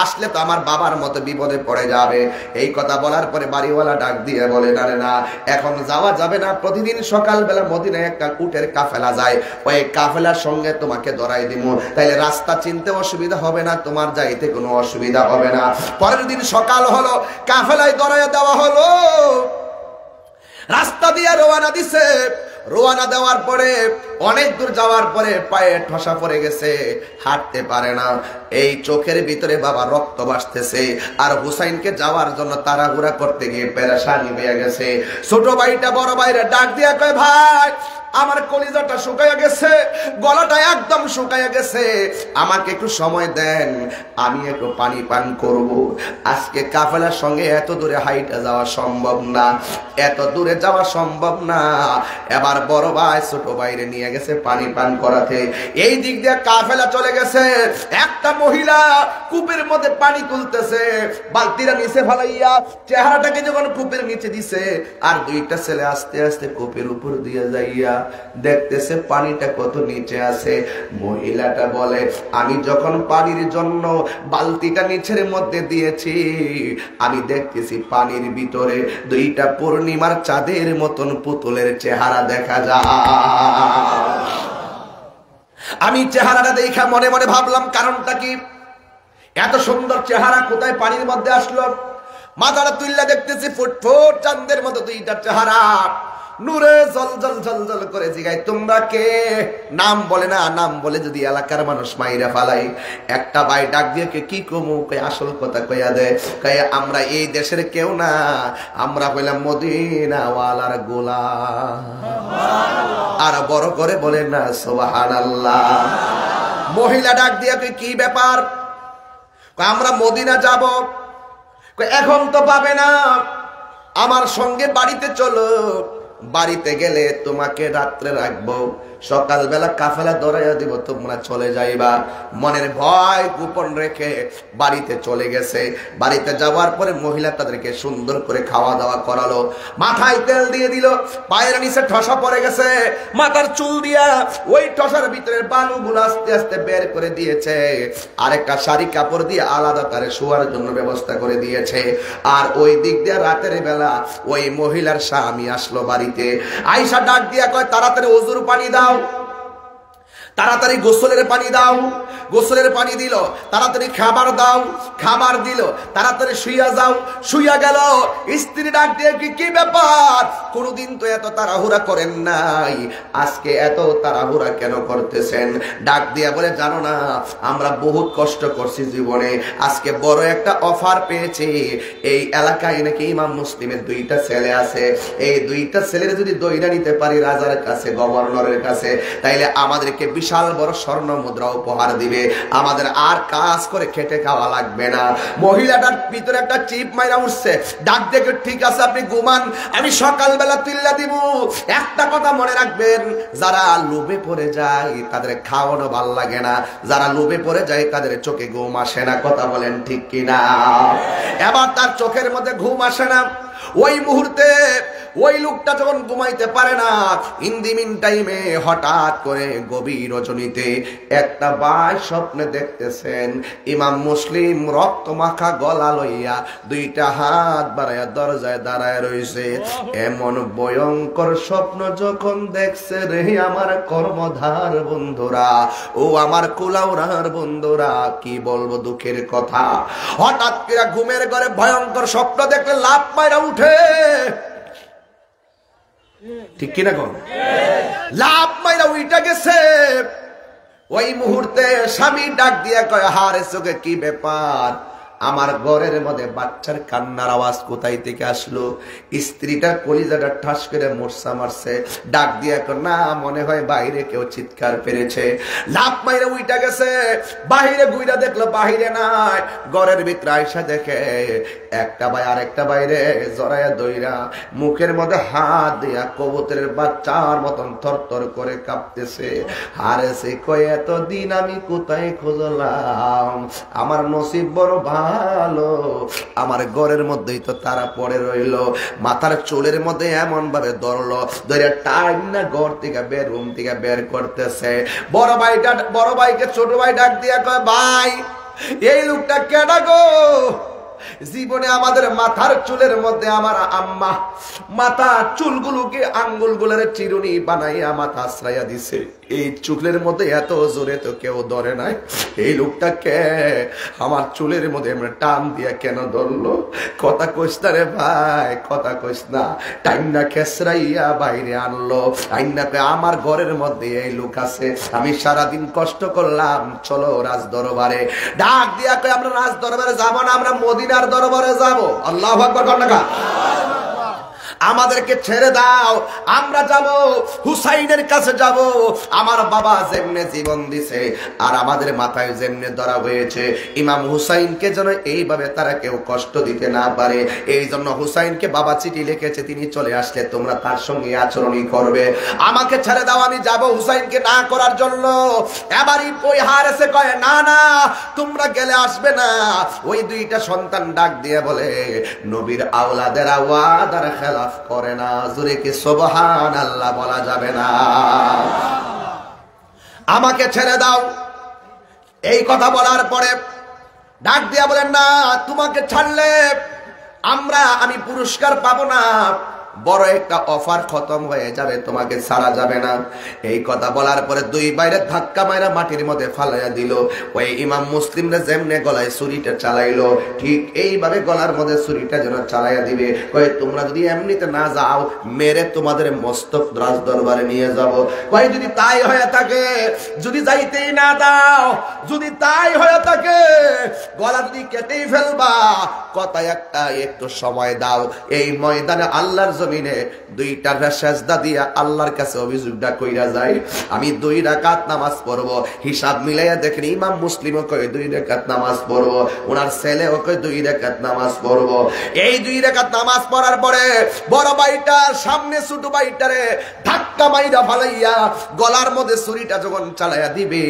আসলে তো আমার বাবার মতো বিপদে পড়ে যাবে। এই কথা বলার পরে বাড়িওয়ালা ডাক দিয়ে বলে, না রে না, এখন যাওয়া যাবে না, প্রতিদিন সকালবেলা মদিনায় একটা উটের কাফেলা যায়, ওই কাফেলার সঙ্গে তোমাকে ধরাই দিব, তাইলে রাস্তা চিনতে অসুবিধা হবে না, তোমার যাইতে কোনো অসুবিধা হবে না। পরের দিন সকাল হলো, কাফেলায় ধরাই দেওয়া হলো, রাস্তা দিয়ে রওনা দিছে। রওনা দেওয়ার পরে অনেক দূর যাওয়ার পরে পায়ে ঠসা পড়ে গেছে, হাঁটতে পারে না। এই চোখের ভিতরে বাবা রক্ত ভাসতেছে, আর হুসাইনকে যাওয়ার জন্য তাড়াহুড়া করতে গিয়ে পেরেশানি হয়ে গেছে। ছোট ভাইটা বড় ভাইরে ডাক দিয়া কয়, ভাই আমার কলিজাটা শুকাইয়া গেছে, গলাটা একদম শুকাইয়া গেছে, আমাকে একটু সময় দেন, আমি একটু পানি পান করব। আজকে কাফেলার সঙ্গে এত দূরে হাইটা যাওয়া সম্ভব না, এত দূরে যাওয়া সম্ভব না। এবার বড় ভাই ছোট ভাইরে নিয়ে গেছে পানি পান করাতে। এই দিক দিয়ে কাফেলা চলে গেছে। একটা মহিলা কূপের মধ্যে পানি তুলতেছে, বালতিটা নিচে ফেলাইয়া চেহারাটাকে যখন কূপের নিচে দিছে, আর 2টা ছেলে আস্তে আস্তে কূপের উপর দিয়ে যাইয়া দেখতেছে পানিটা কত নিচে আছে। মহিলাটা বলে, আমি যখন পানির জন্য বালতিটা নিচের মধ্যে দিয়েছি, আমি দেখতেছি পানির ভিতরে 2টা পূর্ণিমার চাঁদের মতন পুতুলের চেহারা দেখা যায়। আমি চেহারাটা দেখা মনে মনে ভাবলাম, কারণটা কি? এত সুন্দর চেহারা কোথায় পানির মধ্যে আসলো? মাথাটা তুললা দেখতেছি ফুটফুট চাঁদের মতো 2টা চেহারা, নূরে জলজল জলজল করে। জিগাই, তোমরা কে? নাম বলে না, নাম বলে যদি এলাকার মানুষ মাইরা ফালাই। একটা ভাই ডাক দিয়ে, কি কমু? আসল কথা কইয়া দেয়, আমরা এই দেশের কেউ না, আমরা হইলাম মদিনাওয়ালার গোলাম। আর বড় করে বলে না সুবহানাল্লাহ। মহিলা ডাক দিয়ে, কি ব্যাপার? আমরা মদিনা যাব। এখন তো পাবে না, আমার সঙ্গে বাড়িতে চলো, বাড়িতে গেলে তোমাকে রাত্রে রাখবো, সকালবেলা কাফেলা দৌড়াইয়া দিব, তোমরা চলে যাইবা। মনের ভয় গোপন রেখে বাড়িতে চলে গেছে। বাড়িতে যাওয়ার পরে মহিলা তাদেরকে সুন্দর করে খাওয়া দাওয়া করালো, মাথায় তেল দিয়ে দিল, পায়ের নিচে ঠসা পড়ে গেছে, মাথার চুল দিয়া ওই ঠসার ভিতরে বালুগুলো আস্তে আস্তে বের করে দিয়েছে। আরেকটা শাড়ি কাপড় দিয়ে আলাদা তারে শোয়ার জন্য ব্যবস্থা করে দিয়েছে। আর ওই দিক দিয়ে রাতের বেলা ওই মহিলার স্বামী আসলো বাড়িতে, আইসা ডাক দিয়া কয়, তাড়াতাড়ি ওযুর পানি দাও, তাড়াতাড়ি গোসলের পানি দাও। গোসলের পানি দিল, তাড়াতাড়ি খাবার দাও, খাবার দিল, তাড়াতাড়ি শুইয়া যাও, শুইয়া গেল। স্ত্রী ডাক দিয়ে কি ব্যাপার, কোনদিন তো এত তাড়াহুড়া করেন নাই, আজকে এত তাড়াহুড়া কেন করতেছেন? ডাক দিয়া বলে, জানো না আমরা বহুত কষ্ট করছি জীবনে, আজকে বড় একটা অফার পেয়েছি। এই এলাকায় নাকি ইমাম মুসলিমের 2টা ছেলে আছে, এই 2টা ছেলের যদি দইরা নিতে পারি রাজার কাছে, গভর্নরের কাছে, তাইলে আমাদেরকে বিশাল বড় স্বর্ণ মুদ্রা উপহার দিবে, আমাদের আর কাজ করে খেটে খাওয়া লাগবে না। মহিলাটার ভিতরে একটা চিপ মাইরা উঠছে, ডাক দেখে, ঠিক আছে আপনি ঘুমান, আমি সকালবেলা তুল্লা দিব। একটা কথা মনে রাখবেন, যারা লোভে পড়ে যায় তাদের খাওয়ানো ভাল লাগে না, যারা লোভে পড়ে যায় তাদের চোখে ঘুম আসে না। কথা বলেন ঠিক কিনা? এবার তার চোখের মধ্যে ঘুম আসে না। ওই মুহূর্তে ওই লোকটা যখন ঘুমাইতে পারে না, ইন দি মিন টাইমে হঠাৎ করে গভীর রজনীতে একটা ভাই স্বপ্নে দেখতেছেন ইমাম মুসলিম রক্ত মাখা গলা লইয়া 2টা হাত বাড়াইয়া দরজায় দাঁড়ায় রয়েছে। এমন ভয়ঙ্কর স্বপ্ন যখন দেখছে রে আমার কর্মধার বন্ধুরা, ও আমার কুলাউড়ার বন্ধুরা, কি বলবো দুঃখের কথা। হঠাৎ করে ঘুমের ঘরে ভয়ঙ্কর স্বপ্ন দেখলে লাফ মাইরা উঠে, ঠিক কিনা কোন? লাভ মাইরা উইটা গেছে। ওই মুহূর্তে স্বামী ডাক দিয়া কয়, হারে চোখে কি ব্যাপার, আমার ঘরের মধ্যে বাচ্চার কান্নার আওয়াজ কোথায় থেকে আসলো? স্ত্রীটা কলিজাটা ঠাস করে মোর্চা মারছে, ডাক দিয়া কয়, না মনে হয় বাইরে কেউ চিৎকার পেরেছে। লাভ মাইরা উইটা গেছে, বাহিরে গুইরা দেখলো বাহিরে নাই, ঘরের ভিতরে আইসা দেখে একটা ভাই আরেকটা বাইরে জড়াইয়া দইরা মুখের মধ্যে হাত দিয়া কবুতরের বাচ্চার মতন থরথর করে কাঁপতেছে। হারে সে কয়, এতদিন আমি কোথায় খুঁজলাম, আমার নসিব বড় ভালো, আমার ঘরের মধ্যেই তো তারা পড়ে রইল। মাথার চুলের মধ্যে এমন ভাবে ধরলো, ধরে টাইম না ঘর থেকে বের, রুম থেকে বের করতেছে। বড় ভাইকে ছোট ভাই ডাক দিয়া কয়, ভাই এই লোকটা কেডা গো? জীবনে আমাদের মাথার চুলের মধ্যে আমার আম্মা মাথা চুলগুলোকে আঙ্গুলগুলোর চিরুনি বানাইয়া মাথা আশ্রাইয়া দিছে, এই চুলের মধ্যে এত জোরে তো কেউ ধরে নাই, এই লোকটা কে আমার চুলের মধ্যে টান দিয়া কেন ধরলো? কথা কইস না রে ভাই, কথা কইস না। টাইম না খেসরাইয়া বাইরে আনলো, আইনাকে আমার ঘরের মধ্যে এই লোক আছে, আমি সারাদিন কষ্ট করলাম, চলো রাজ দরবারে। ডাক দিয়া কই, আমরা রাজ দরবারে যাব না, আমরা মদিনার দরবারে যাব। আল্লাহু আকবার কর না, আমাদেরকে ছেড়ে দাও, আমরা যাব হুসাইনের কাছে যাব। আমার বাবা যেমনে জীবন দিছে আর আমাদের মাথায় যেমনে ধরা হয়েছে, ইমাম হুসাইনকে যেন এইভাবে তারা কেউ কষ্ট দিতে না পারে, এই জন্য হুসাইনকে বাবা চিঠি লিখেছে, তিনি চলে আসলে তোমরা তার সঙ্গে আচরণই করবে। আমাকে ছেড়ে দাও, আমি যাব হুসাইনকে না করার জন্য। এবারই ওই হারেসে কয়, না না তোমরা গেলে আসবে না। ওই 2টা সন্তান ডাক দিয়ে বলে, নবীর আওলাদের ওয়াদার খেলাফ করে না, জোরে কি সুবহানাল্লাহ বলা যাবে না? আমাকে ছেড়ে দাও। এই কথা বলার পরে ডাক দিয়া বলেন, না তোমাকে ছাড়লে আমি পুরস্কার পাবো না, বড় একটা অফার খতম হয়ে যাবে, তোমাকে ছাড়া যাবে না। এই কথা বলার পরে 2 বাইরে ধাক্কা মাইরা মাটির মধ্যে ফালাইয়া দিল। ওই ইমাম মুসলিমরা যেমনে গলায় ছুরিটা চালাইলো, ঠিক এইভাবে গলার মধ্যে ছুরিটা যেন চালাইয়া দিবে। কয়, তোমরা যদি এমনিতে না যাও, মেরে তোমাদের মস্তক রাজ দরবারে নিয়ে যাব। কয়, যদি তাই হয়ে থাকে, যদি যাইতেই না দাও, যদি তাই হয়ে থাকে, গলা যদি কেটেই ফেলবা, কথা একটা, একটু সময় দাও, এই ময়দানে আল্লাহর জন্য জমিনে দুইটা সেজদা দিয়া আল্লাহর কাছে অভিযোগটা কইরা যায়, আমি 2 রাকাত নামাজ পড়বো। হিসাব মিলাইয়া দেখেন ইমাম মুসলিমও কয় 2 রাকাত নামাজ পড়বো, ওনার ছেলেও কয় 2 রাকাত নামাজ পড়বো। এই 2 রাকাত নামাজ পড়ার পরে বড় ভাইটার সামনে ছোট ভাইটারে ধাক্কা মাইরা ফালাইয়া গলার মধ্যে ছুরিটা যখন চালাইয়া দিবে,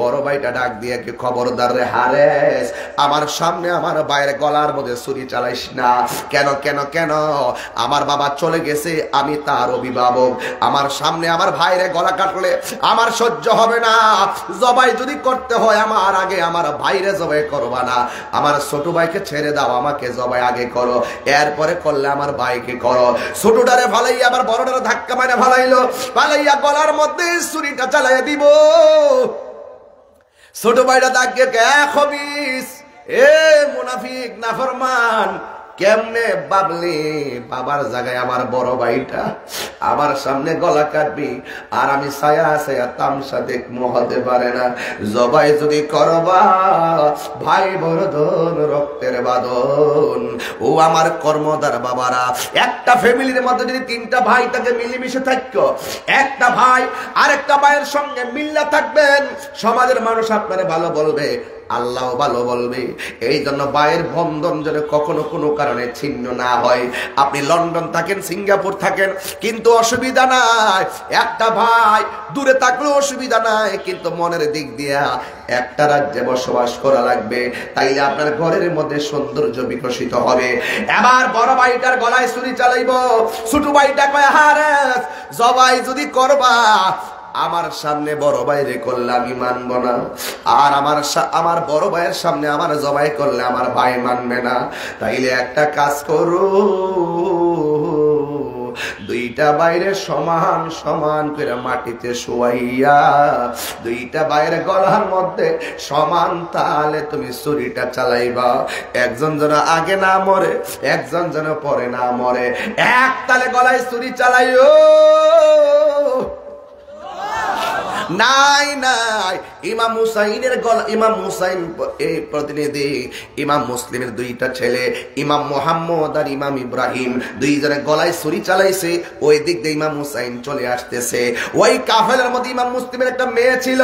বড় ভাইটা ডাক দিয়ে কি, খবরদার রে হারেস, আমার সামনে আমার ভাইয়ের গলার মধ্যে ছুরি চালাইস না। কেন কেন কেন? আমার বাবা চলে গেছে, আমি তার অভিভাবক, আমার সামনে আমার ভাইরে গলা কাটলে আমার সহ্য হবে না। জবাই যদি করতে হয় আমার আগে আমার ভাইরে জবাই করবা না, আমার ছোট ভাইকে ছেড়ে দাও, আমাকে জবাই আগে করো, এরপরে করলে আমার ভাইকে করো। ছোটটারে ফালাইয়া আবার বড়টারে ধাক্কা মারে ফালাইলো, ফালাইয়া গলার মধ্যে ছুরিটা চালাইয়া দিব। ছোট ভাইটা তাকে খবিস, এ মুনাফিক নাফরমান, কেমনে বাবলি বাবার জায়গায় আমার বড় ভাইটা আমার সামনে গলা কাটবি, আর আমি ছায়া ছায়া তামসা দেখবো, হতে পারে না। জবাই যদি করবা ভাই বরদন রক্তের বাঁধন। ও আমার কর্মদার বাবারা, একটা ফ্যামিলির মধ্যে যদি 3টা ভাই তাকে মিলেমিশে থাকতো, একটা ভাই আরেকটা ভাইয়ের সঙ্গে মিল্লা থাকবেন, সমাজের মানুষ আপনারে ভালো বলবে, আল্লাহ ভালো বলবে। এই জন্য ভাইয়ের বন্ধন যেন কখনো কোনো কারণে ছিন্ন না হয়। আপনি লন্ডন থাকেন, সিঙ্গাপুর থাকেন, কিন্তু অসুবিধা নাই, একটা ভাই দূরে থাকলেও অসুবিধা নাই, কিন্তু মনের দিক দিয়া একটা রাজ্যে বসবাস করা লাগবে, তাইলে আপনার ঘরের মধ্যে সৌন্দর্য বিকশিত হবে। এবার বড় ভাইটার গলায় ছুরি চালাইব, ছোট ভাইটা কয় হারেস, জবাই যদি করবা আমার সামনে বড় ভাইরে করলে আমি মানব না, আর আমার বড় ভাইয়ের সামনে আমার জবাই করলে আমার ভাই মানবে না। তাইলে একটা কাজ করো, 2টা বাইরে সমান সমান করে মাটিতে শোয়াইয়া 2টা বাইরে গলার মধ্যে সমান তালে তুমি ছুরিটা চালাইবা। একজন যেন আগে না মরে, একজন যেন পরে না মরে, এক তালে গলায় ছুরি চালাইও। নাই নাই, ইমাম হুসাইনের গলা, ইমাম হুসাইন এই প্রতিনিধি, ইমাম মুসলিমের 2টা ছেলে, ইমাম মুহাম্মদ আর ইমাম ইব্রাহিম, 2 জনের গলায় ছুরি চালাইছে। ওই দিক দিয়ে ইমাম হুসাইন চলে আসতেছে। ওই কাফেলার মধ্যে ইমাম মুসলিমের একটা মেয়ে ছিল,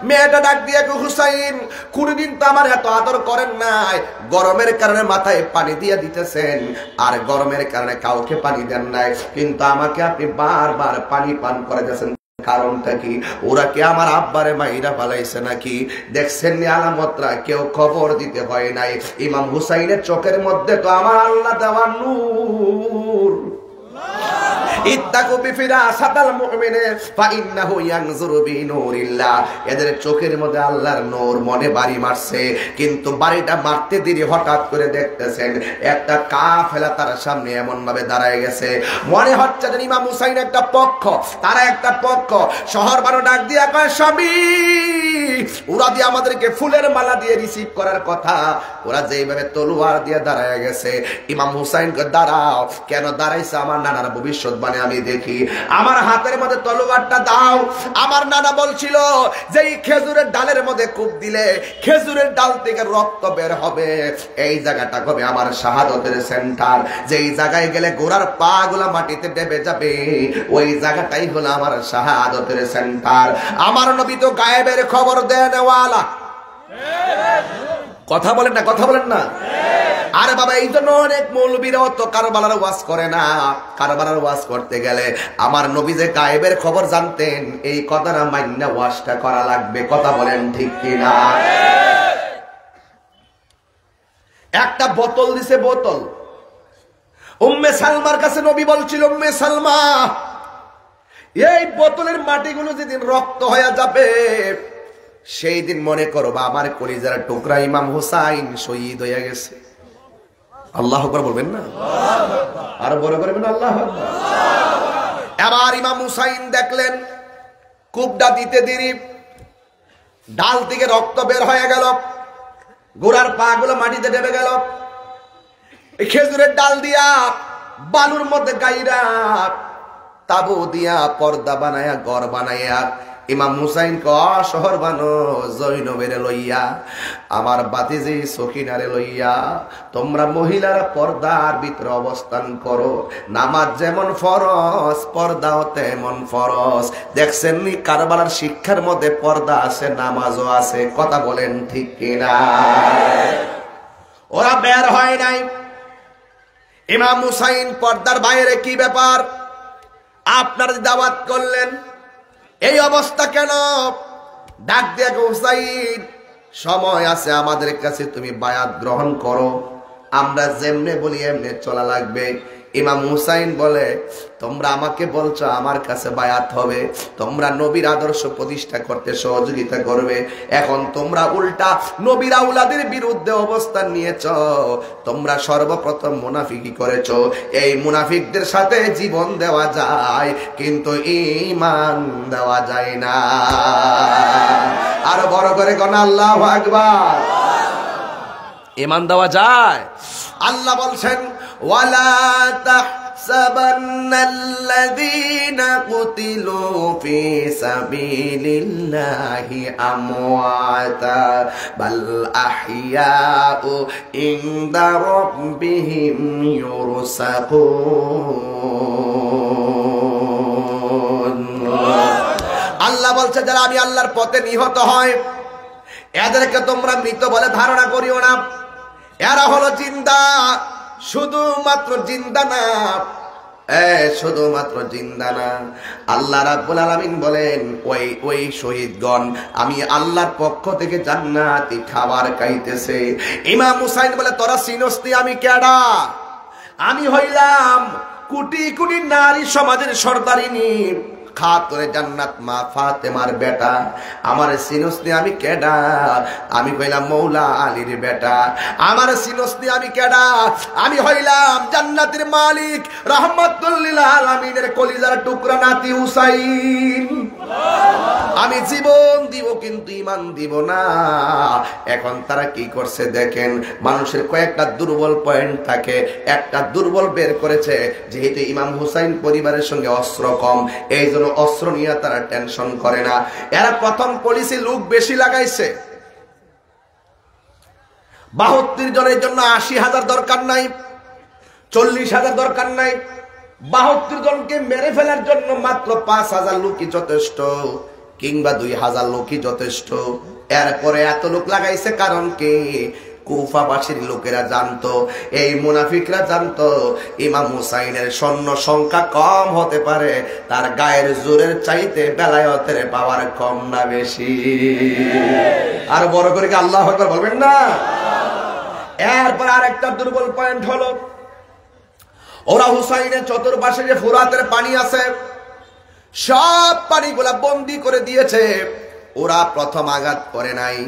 মেয়েটা ডাক দিয়ে হুসাইন, কোনদিন তো আমার এত আদর করেন নাই, গরমের কারণে মাথায় পানি দিয়ে দিতেছেন, আর গরমের কারণে কাউকে পানি দেন নাই, কিন্তু আমাকে আপনি বারবার পানি পান করে দিয়েছেন, কারণটা কি? ওরা কি আমার আব্বারে মাইরা পালাইছে নাকি? দেখছেন নি আলামতরা, কেউ খবর দিতে হয় নাই। ইমাম হুসাইনের চোখের মধ্যে তো আমার আল্লাহ দেওয়া নূর। এদের চোখের মধ্যে আল্লাহর নূর মনে বাড়ি মারছে, কিন্তু বাড়িটা মারতে দেরি হঠাৎ করে দেখতেছেন একটা কাফেলা তার সামনে এমন ভাবে দাঁড়ায় গেছে, মনে হচ্ছে যে ইমাম হুসাইন একটা পক্ষ, তারা একটা পক্ষ। শহর বারো ডাক দিয়া কয়, স্বামী ওরা দিয়ে আমাদেরকে ফুলের মালা দিয়ে রিসিভ করার কথা, ওরা যেইভাবে তলোয়ার দিয়ে দাঁড়ায় গেছে। ইমাম হুসাইনকে দাঁড়াও, কেন দাঁড়াইছে? আমার নানার ভবিষ্যৎবাণী আমি দেখি, আমার হাতের মধ্যে তলোয়ারটা দাও। আমার নানা বলছিল যে এই খেজুরের ডালের মধ্যে কূপ দিলে খেজুরের ডাল থেকে রক্ত বের হবে, এই জায়গাটা হবে আমার শাহাদতের সেন্টার, যেই জায়গায় গেলে ঘোড়ার পা গুলা মাটিতে ডেবে যাবে, ওই জায়গাটাই হলো আমার শাহাদতের সেন্টার। আমার নবী তো গায়েবের খবর দেন ওয়ালা। কথা বলেন না, কথা বলেন না। আরে বাবা, এই জন্য অনেক মৌলবীরা তো কারবালার ওয়াজ করে না। কারবালার ওয়াজ করতে গেলে আমার নবী যে গায়েবের খবর জানতেন, এই কথাটা মাইন্না ওয়াজটা করা লাগবে। কথা বলেন ঠিক কিনা? একটা বোতল দিছে, বোতল। উম্মে সালমার কাছে নবী বলছিল, উম্মে সালমা, এই বোতলের মাটিগুলো যেদিন রক্ত হয়ে যাবে, সেই দিন মনে করবা আমার কলিজার টুকরা ইমাম হুসাইন শহীদ হয়ে গেছে। আল্লাহ আকবার বলবেন না? আর বড় করবেন আল্লাহ আকবার। এবার ইমাম হুসাইন দেখলেন কূপটা দিতে দেরি, ডাল থেকে রক্ত বের হয়ে গেল, গোড়ার পা গুলো মাটিতে ডেবে গেল। খেজুরের ডাল দিয়া বালুর মধ্যে গাইরা তাবু দিয়া পর্দা বানায়া ঘর বানাইয়া ইমাম হুসাইন ক শহর বানো জৈনবের লইয়া আমার বাতিজি সখিনারে লইয়া তোমরা মহিলারা পর্দার ভিতরে অবস্থান করো। নামাজ যেমন ফরজ পর্দাও তেমন ফরজ। দেখছেন নি কারবালার শিক্ষার মধ্যে পর্দা আছে, নামাজও আছে। কথা বলেন ঠিক কিনা? ওরা বের হয় নাই। ইমাম হুসাইন পর্দার বাইরে, কি ব্যাপার? আপনারা দাওয়াত করলেন, এই অবস্থা কেন? ডাক দিয়ে হুসাইন, সময় আছে আমাদের কাছে, তুমি বায়াত গ্রহণ করো, আমরা যেমনে বলি এমনে চলা লাগবে। ইমাম হুসাইন বলে, তোমরা আমাকে বলছো আমার কাছে বায়াত হবে, তোমরা নবীর আদর্শ প্রতিষ্ঠা করতে সহযোগিতা করবে, এখন তোমরা উল্টা নবীর আওলাদের বিরুদ্ধে অবস্থান নিয়েছ। তোমরা সর্বপ্রথম মুনাফিকি করেছ। এই মুনাফিকদের সাথে জীবন দেওয়া যায় কিন্তু ঈমান দেওয়া যায় না। আরো বড় করে কোন আল্লাহু আকবার। ঈমান দেওয়া যায়। আল্লাহ বলছেন, ওয়ালা তাহসাবান্নাল্লাযীনা কুতিলু ফী সাবিলিল্লাহি আমওয়াতা বাল আহইয়াউ ইনদা রাব্বিহিম ইউরসাকুন। আল্লাহ বলছে, যারা আমি আল্লাহর পথে নিহত হয় এদেরকে তোমরা মৃত বলে ধারণা করিও না। এরা হলো জিন্দা, শুধুমাত্র জিন্দা না, শুধুমাত্র জিন্দা না। আল্লাহ রাব্বুল আলামিন বলেন, ওই শহীদগণ আমি আল্লাহর পক্ষ থেকে জান্নাতি খাবার খাইতেছে। ইমাম হুসাইন বলে, তোরা চিনস্তি আমি কেডা? আমি হইলাম কোটি কোটি নারী সমাজের সর্দারিনী, খাতুনে জান্নাত মা ফাতেমার বেটা। আমার সিনসনি আমি কেডা? আমি কইলাম মৌলা আলীর বেটা। আমার সিনসনি আমি কেডা? আমি হইলাম জান্নাতের মালিক রাহমাতুল লিল আলামিনের কলিজার টুকরা নাতি হুসাইন। আমি জীবন দিব কিন্তু ঈমান দিব না। এখন তারা কি করছে দেখেন, মানুষের কয়েকটা দুর্বল পয়েন্ট থাকে, একটা দুর্বল বের করেছে। যেহেতু ইমাম হুসাইন পরিবারের সঙ্গে অস্ত্র কম, এই জন্য অস্ত্র নিয়ে তারা টেনশন করে না। এরা প্রথম পলিসি লোক বেশি লাগাইছে। 72 জনের জন্য 80,000 দরকার নাই, 40,000 দরকার নাই। 72 জনকে মেরে ফেলার জন্য মাত্র 5,000 লোকই যথেষ্ট, কিংবা 2,000 লোকই যথেষ্ট। এরপরে এত লোক লাগাইছে কারণ কি? কুফাবাসীর লোকেরা জানতো, এই মুনাফিকরা জানতো ইমাম হুসাইনের সৈন্য সংখ্যা কম হতে পারে, তার গায়ের জোরের চাইতে বেলায়েতের পাওয়ার কম না বেশি। আর বড় করে কি আল্লাহু আকবার বলবেন না? এরপর আরেকটা দুর্বল পয়েন্ট হলো, ওরা হুসাইনের চতুর্পাশে যে ফুরাতের পানি আছে সব পানিগুলা বন্দি করে দিয়েছে। ওরা প্রথম আঘাত করে নাই।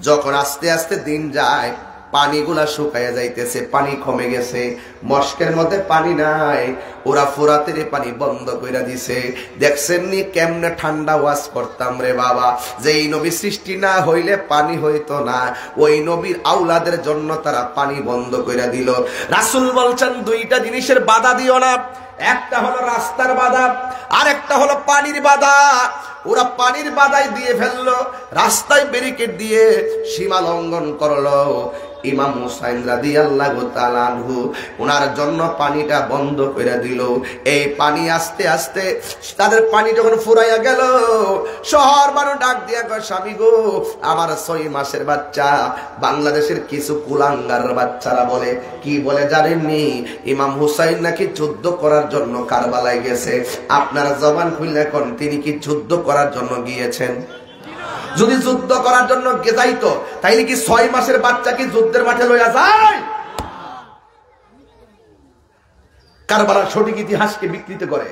যখন আস্তে আস্তে দিন যায়, পানিগুলা শুকাইয়া যাইতেছে, পানি কমে গেছে, মস্কের মধ্যে পানি নাই, ওরা ফুরাতের পানি বন্ধ করে দিছে। দেখছেন নি কেমনে ঠান্ডা ওয়াজ করতাম রে বাবা, যে এই নবী সৃষ্টি না হইলে পানি হইতো না, ওই নবীর আওলাদের জন্য তারা পানি বন্ধ করে দিল। রাসূল বলছেন, দুইটা জিনিসের বাধা দিও না, একটা হলো রাস্তার বাধা, আর একটা হলো পানির বাধা। ওরা পানির বাধাই দিয়ে ফেললো, রাস্তায় ব্যারিকেড দিয়ে সীমা লঙ্ঘন করলো। ইমাম হুসাইন রাদিয়াল্লাহু তাআলা আনহু ওনার জন্য পানিটা বন্ধ করে দিল। এই পানি আস্তে আস্তে তাদের পানি যখন ফুরাইয়া গেল, শহর মানুষ ডাক দিয়া কয়, স্বামী গো, আমার 6 মাসের বাচ্চা। বাংলাদেশের কিছু কুলাঙ্গার বাচ্চারা বলে, কি বলে জানেননি? ইমাম হুসাইন নাকি যুদ্ধ করার জন্য কারবালায় গেছে। আপনারা জবান খুলে কোন, তিনি কি যুদ্ধ করার জন্য গিয়েছেন? যদি যুদ্ধ করার জন্য যাইতো তাইলে কি 6 মাসের বাচ্চা কি যুদ্ধের মাঠে লইয়া যায়? কারবালার সঠিক ইতিহাসকে বিকৃত করে।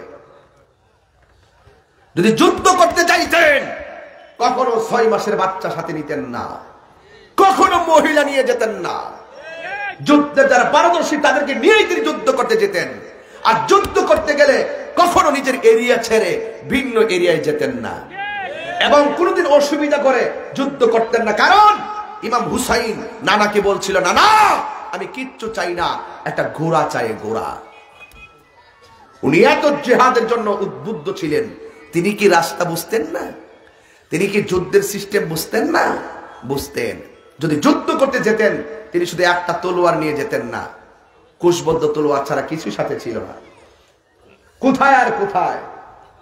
যদি যুদ্ধ করতে চাইতেন কখনো 6 মাসের বাচ্চা সাথে নিতেন না, কখনো মহিলা নিয়ে যেতেন না। যুদ্ধে যারা পারদর্শী তাদেরকে নিয়েই তিনি যুদ্ধ করতে যেতেন। আর যুদ্ধ করতে গেলে কখনো নিজের এরিয়া ছেড়ে ভিন্ন এরিয়ায় যেতেন না, এবং কোনদিন অসুবিধা করে যুদ্ধ করতেন না। কারণ ইমাম হুসাইন নানাকে বলছিল, নানা আমি কিচ্ছু চাই না, একটা ঘোড়া চাই, ঘোড়া। উনি এত জিহাদের জন্য উদ্বুদ্ধ ছিলেন, তিনি কি রাস্তা বুঝতেন না? তিনি কি যুদ্ধের সিস্টেম বুঝতেন না? বুঝতেন। যদি যুদ্ধ করতে যেতেন তিনি শুধু একটা তলোয়ার নিয়ে যেতেন না, কুশবদ্ধ তলোয়ার ছাড়া কিছুই সাথে ছিল না। কোথায় আর কোথায়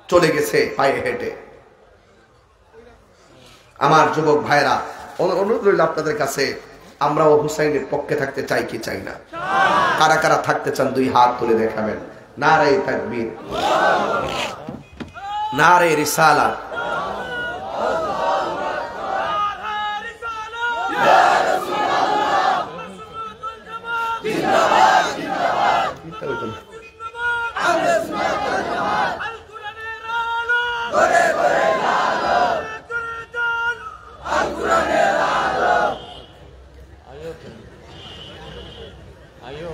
চলে গেছে পায়ে হেঁটে। আমার যুবক ভাইরা, অনুরোধ রইল আপনাদের কাছে, আমরাও হুসাইনের পক্ষে থাকতে চাই কি চাই না? কারা কারা থাকতে চান দুই হাত তুলে দেখাবেন। নারে তাকবীর, নারে রিসালাত।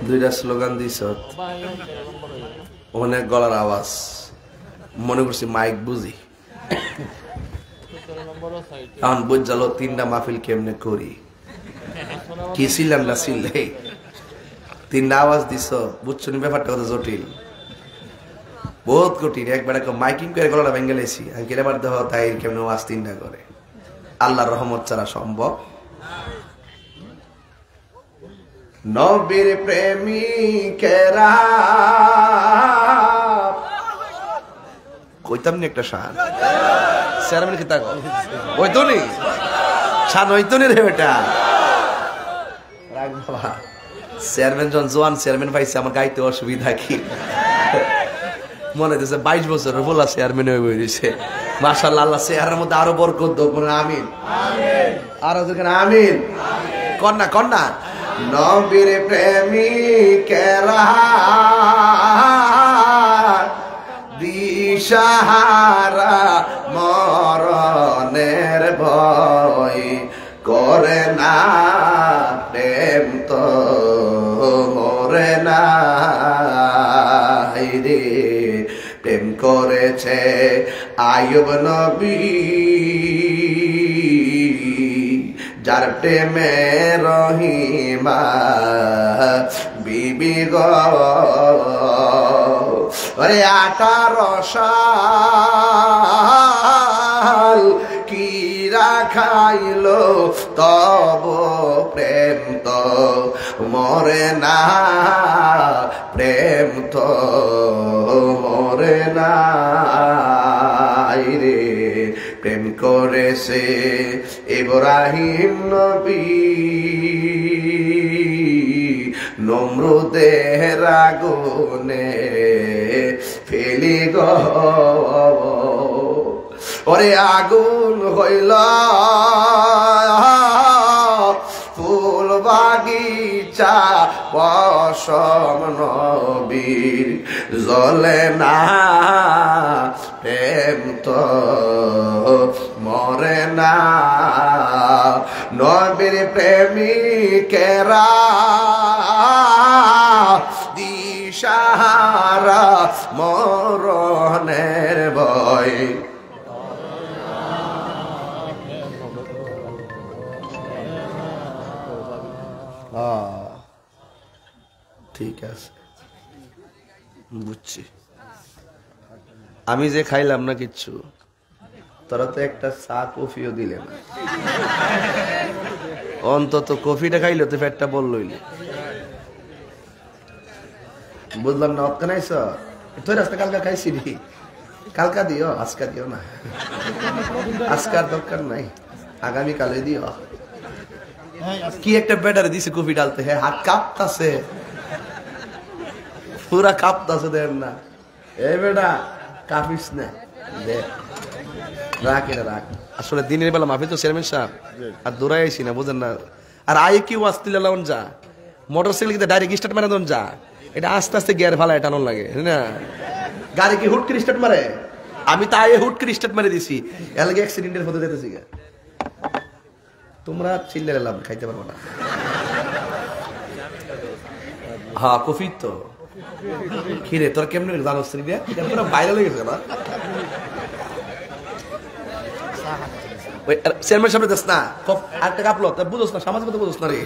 দুইটা স্লোগান দিছ, অনেক গলার আওয়াজ, মনে করছি মাইক বুঝি। এখন বুঝালো তিনটা মাহফিল কেমনে করি, কি ছিলেন না ছিলে, তিনটা আওয়াজ দিছ, বুঝছো নি ব্যাপারটা কত জটিল, বহুত কঠিন। একবার মাইকিং করে গলাটা ভেঙে লেছি, আমি কেবার দেহ তাই কেমন আওয়াজ তিনটা করে, আল্লাহর রহমত ছাড়া সম্ভব। নবীর প্রেমিকেরা কইতাম নি একটা শান চেয়ারম্যান কি তাকো হইতো নি, শান হইতো নি রে বেটা। রাখ বাবা, চেয়ারম্যান যখন জোয়ান চেয়ারম্যান পাইছে আমার গাইতে অসুবিধা কি, মনে হইতেছে 22 বছরের বলা চেয়ারম্যান হয়ে বইছে। মাশাআল্লাহ, আল্লাহ চেহারার মধ্যে আরো বরকত দাও, আমিন আরো যেখানে আমিন। কন্যা কন্যা নবীর প্রেমিকেরা দিশাহারা মরণের ভয় করে না, প্রেম তো মরে না রে। প্রেম করেছে আইয়ুব নবী, যার প্রেমে রহিমা বিবি গো। ওরে 18 সাল কি রাখাইল তব প্রেম তো মরে না, প্রেম তো মরে না রে। প্রেম করেছে ইব্রাহিম নবী, নমরুদের আগুনে ফেলি গো। ওরে আগুন হইল ফুল বাগিচা, পশম নবীর জ্বলে না, প্রেম তো মরে না। নবীর প্রেমিকেরা দিশাহারা মরণের ভয়। ঠিক আছে, বুঝছি। আমি যে খাইলাম না কিচ্ছু, তোরা তো একটা চা কফিও দিলে না, অন্তত কফিটা খাইলে তো পেটটা বললই। বুঝলাম না, অত নাই তোর রাস্তা কালকা খাইছি, কালকা দিও, আজকা দিও না, আজকার দরকার নাই, আগামী কালে দিও। কি একটা ব্যাটারে দিছে কফি ডালতে, হ্যাঁ হাত কাঁপতাছে, পুরা কাঁপতাছে, দেন না এই বেটা কাঁপিস না, রাখ এটা রাখ। আসলে দিনের বেলা মাফি তো চেয়ারম্যান সাহেব আর দৌড়াই আইসি না, বুঝেন না। আর আই কি ওয়াস্তিল যা মোটর সাইকেল কিন্তু ডাইরেক্ট স্টার্ট মারে যা, এটা আস্তে আস্তে গিয়ার ফালা টানো লাগে না, গাড়ি কি হুট করে স্টার্ট মারে, আমি তো আয়ে হুট করে স্টার্ট মারে দিছি, এলাকা অ্যাক্সিডেন্টের হতে যেতেছি। তোমরা চিল্লে লাভ খাইতে পারবো না। হ্যাঁ কফি তো খিরে তোর কেমন জানোস ভাইরাল হয়ে গেছে না, চেয়ারম্যান সামনে দেশ না আরেকটা কাপলো, তা বুঝোস না, সামাজিক কথা বুঝোস না রে।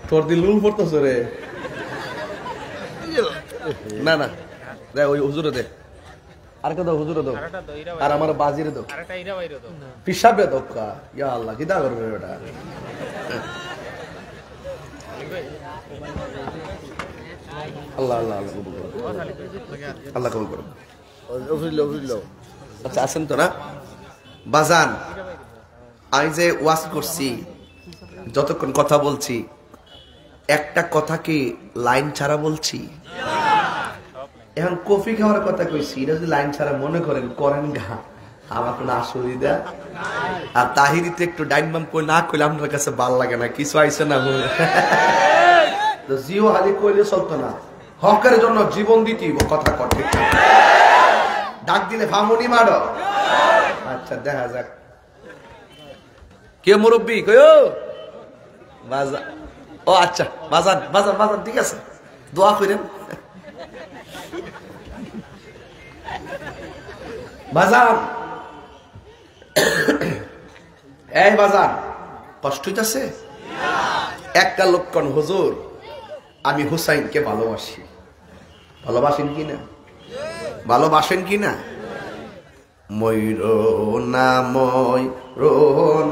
তোর দিল নুল পড়তেছ রে, না না দে ওই হুজুরে দে আরেকটা দাও হুজুরে দাও আর আমার বাজিরে দাও পিসাবে দক্কা ইয়া আল্লাহ কি দা করবে ওটা আল্লাহ আল্লাহ আল্লাহ কবুল করো আল্লাহ কবুল করো আচ্ছা আসেন তো না বাজান আমি যে ওয়াজ করছি যতক্ষণ কথা বলছি একটা কথা কি লাইন ছাড়া বলছি এখন কফি খাওয়ার কথা কইছি এটা যদি লাইন ছাড়া মনে করেন করেন গা আমার কোনো অসুবিধা আর তাহিরিতে একটু ডাইন বাম কই না কইলে আপনার কাছে ভাল লাগে না কিছু আইসে না তো জিও হালি কইলে চলতো না হকের জন্য জীবন দিতি কথা কর ঠিক ডাক দিলে ফামুনি মারো আচ্ছা দেখা যাক কে মুরব্বী কইও বাজান ও আচ্ছা বাজান বাজান বাজান ঠিক আছে দোয়া করেন বাজান এই বাজান কষ্ট হইতাছে একটা লক্ষণ হুজুর আমি হুসাইনকে ভালোবাসি ভালোবাসেন কি না ভালোবাসেন কি না ময়ূর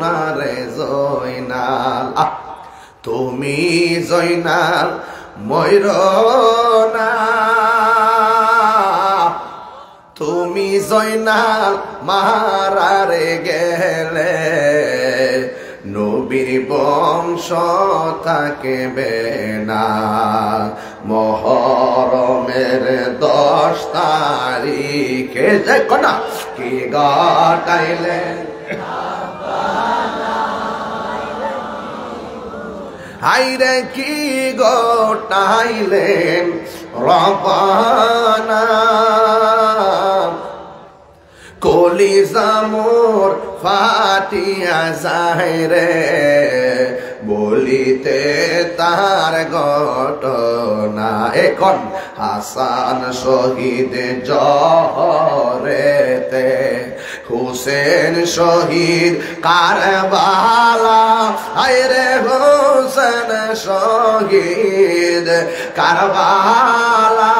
না রে জয়নাল তুমি জয়নাল ময়ূর না তুমি জয়নাল মারারে গেলে নবীর বংশ থাকবে না মহরমের 10 তারিখে দেখো না কি গাটাইলেন হাইরে কি গোটাইলেন রবানা কলিজা মোর ফাটিয়া যায় রে বলিতে তার ঘটনা এখন হাসান শহীদ জহরেতে হুসেন শহীদ কারবালা আইরে হুসেন শহীদ কারবালা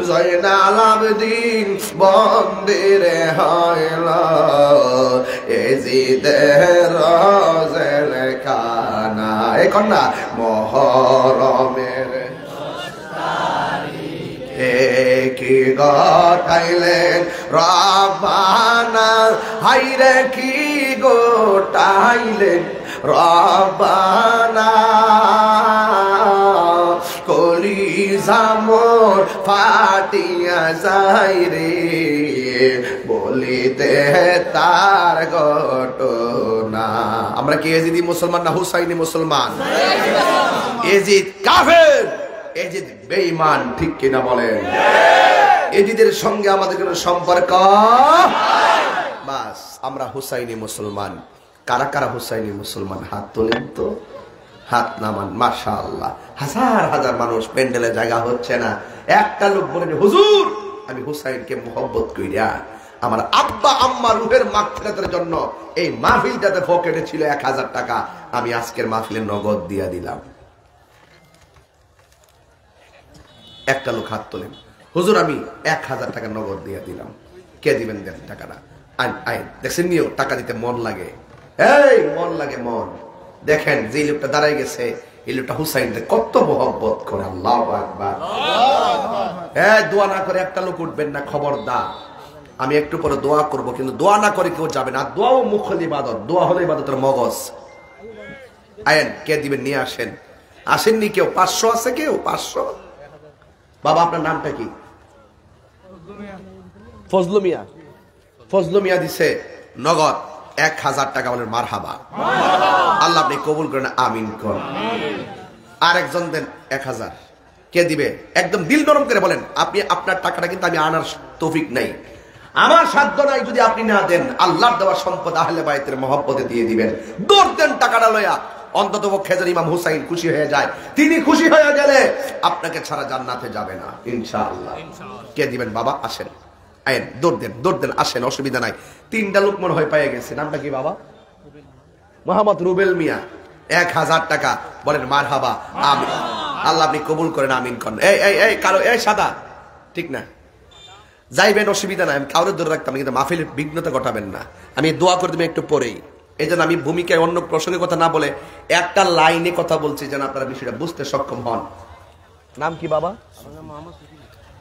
জয়নাল আবেদিন বন্দিরে হইল এজিদের রোজের খানা এখন না মহরমের কি গোটাইলেন রব্বানা হাইরে কি গোটাইলেন রব্বানা কলিজা মোর ফাটিয়া যায় রে বলিতে তার ঘটনা আমরা কি এজিদি মুসলমান না হুসাইনি মুসলমান এজিদ কাফের এজিদ বেঈমান ঠিক কিনা বলেন এজিদের সঙ্গে আমাদের কোনো সম্পর্ক বাস আমরা হুসাইনি মুসলমান কারা কারা হুসাইনি মুসলমান হাত তোলেন তো হাত নামান মাশাআল্লাহ হাজার হাজার মানুষ প্যান্ডেলে জায়গা হচ্ছে না একটা লোক বলেন হুজুর আমি হুসাইনকে মোহব্বত কইরা আমার আব্বা আম্মা রূহের মাগফিরাতের জন্য এই মাহফিলটাতে পকেটে ছিল 1000 টাকা আমি আজকের মাহফিলে নগদ দিয়া দিলাম একটা লোক হাত তোলেন হুজুর আমি 1000 টাকা নগদ দিয়া দিলাম কে দিবেন দেন টাকাটা আইন দেখছেন নিও টাকা দিতে মন লাগে এই মন লাগে মন দেখেন যে লোকটা দাঁড়াই গেছে এই লোকটা হুসাইনকে কত মোহব্বত করে আল্লাহু আকবার এই দোয়া না করে একটা লোক উঠবেন না খবরদার আমি একটু পরে দোয়া করব কিন্তু দোয়া না করে কেউ যাবে না দোয়াও মুখল ইবাদত দোয়া হলো ইবাদতের মগজ আইন কে দিবেন নিয়ে আসেন আসেননি কেউ 500 আছে কেউ 500 বাবা আপনার নামটা কি ফজলু মিয়া ফজলু মিয়া দিছে নগদ 1000 টাকা বলেন মারহাবা আল্লাহ আপনি কবুল করেন আমিন কোন আরেকজন দেন 1000 কে দিবে একদম দিল নরম করে বলেন আপনি আপনার টাকাটা কিন্তু আমি আনার তৌফিক নাই আমার সাধ্য নাই যদি আপনি না দেন আল্লাহর দেওয়া সম্পদ আহলে বাইতের মহব্বতে দিয়ে দিবেন দৌড় দেন টাকাটা লয়া অন্তত পক্ষে যেন ইমাম হুসাইন খুশি হয়ে যায় তিনি খুশি হয়ে গেলে আপনাকে ছাড়া জান্নাতে যাবে না ইনশাআল্লাহ কে দিবেন বাবা আসেন আইন দৌড় দেন আসেন অসুবিধা নাই 3টা লোক মনে হয় পেয়ে গেছে নামটা কি বাবা মোহাম্মদ রুবেল মিয়া 1000 টাকা বলেন মারহাবা আমিন। আল্লাহ আপনি কবুল করেন আমিন করেন। এই এই এই কালো এই সাদা ঠিক না যাইবেন অসুবিধা নাই, আমি কাউরে ধরে রাখতাম কিন্তু মাহফিলের বিঘ্নতা ঘটাবেন না। আমি দোয়া করে দেবেন একটু পরেই, এই জন্য আমি ভূমিকায় অন্য প্রসঙ্গে কথা না বলে একটা লাইনে কথা বলছি যেন আপনারা বিষয়টা বুঝতে সক্ষম হন। নাম কি বাবা?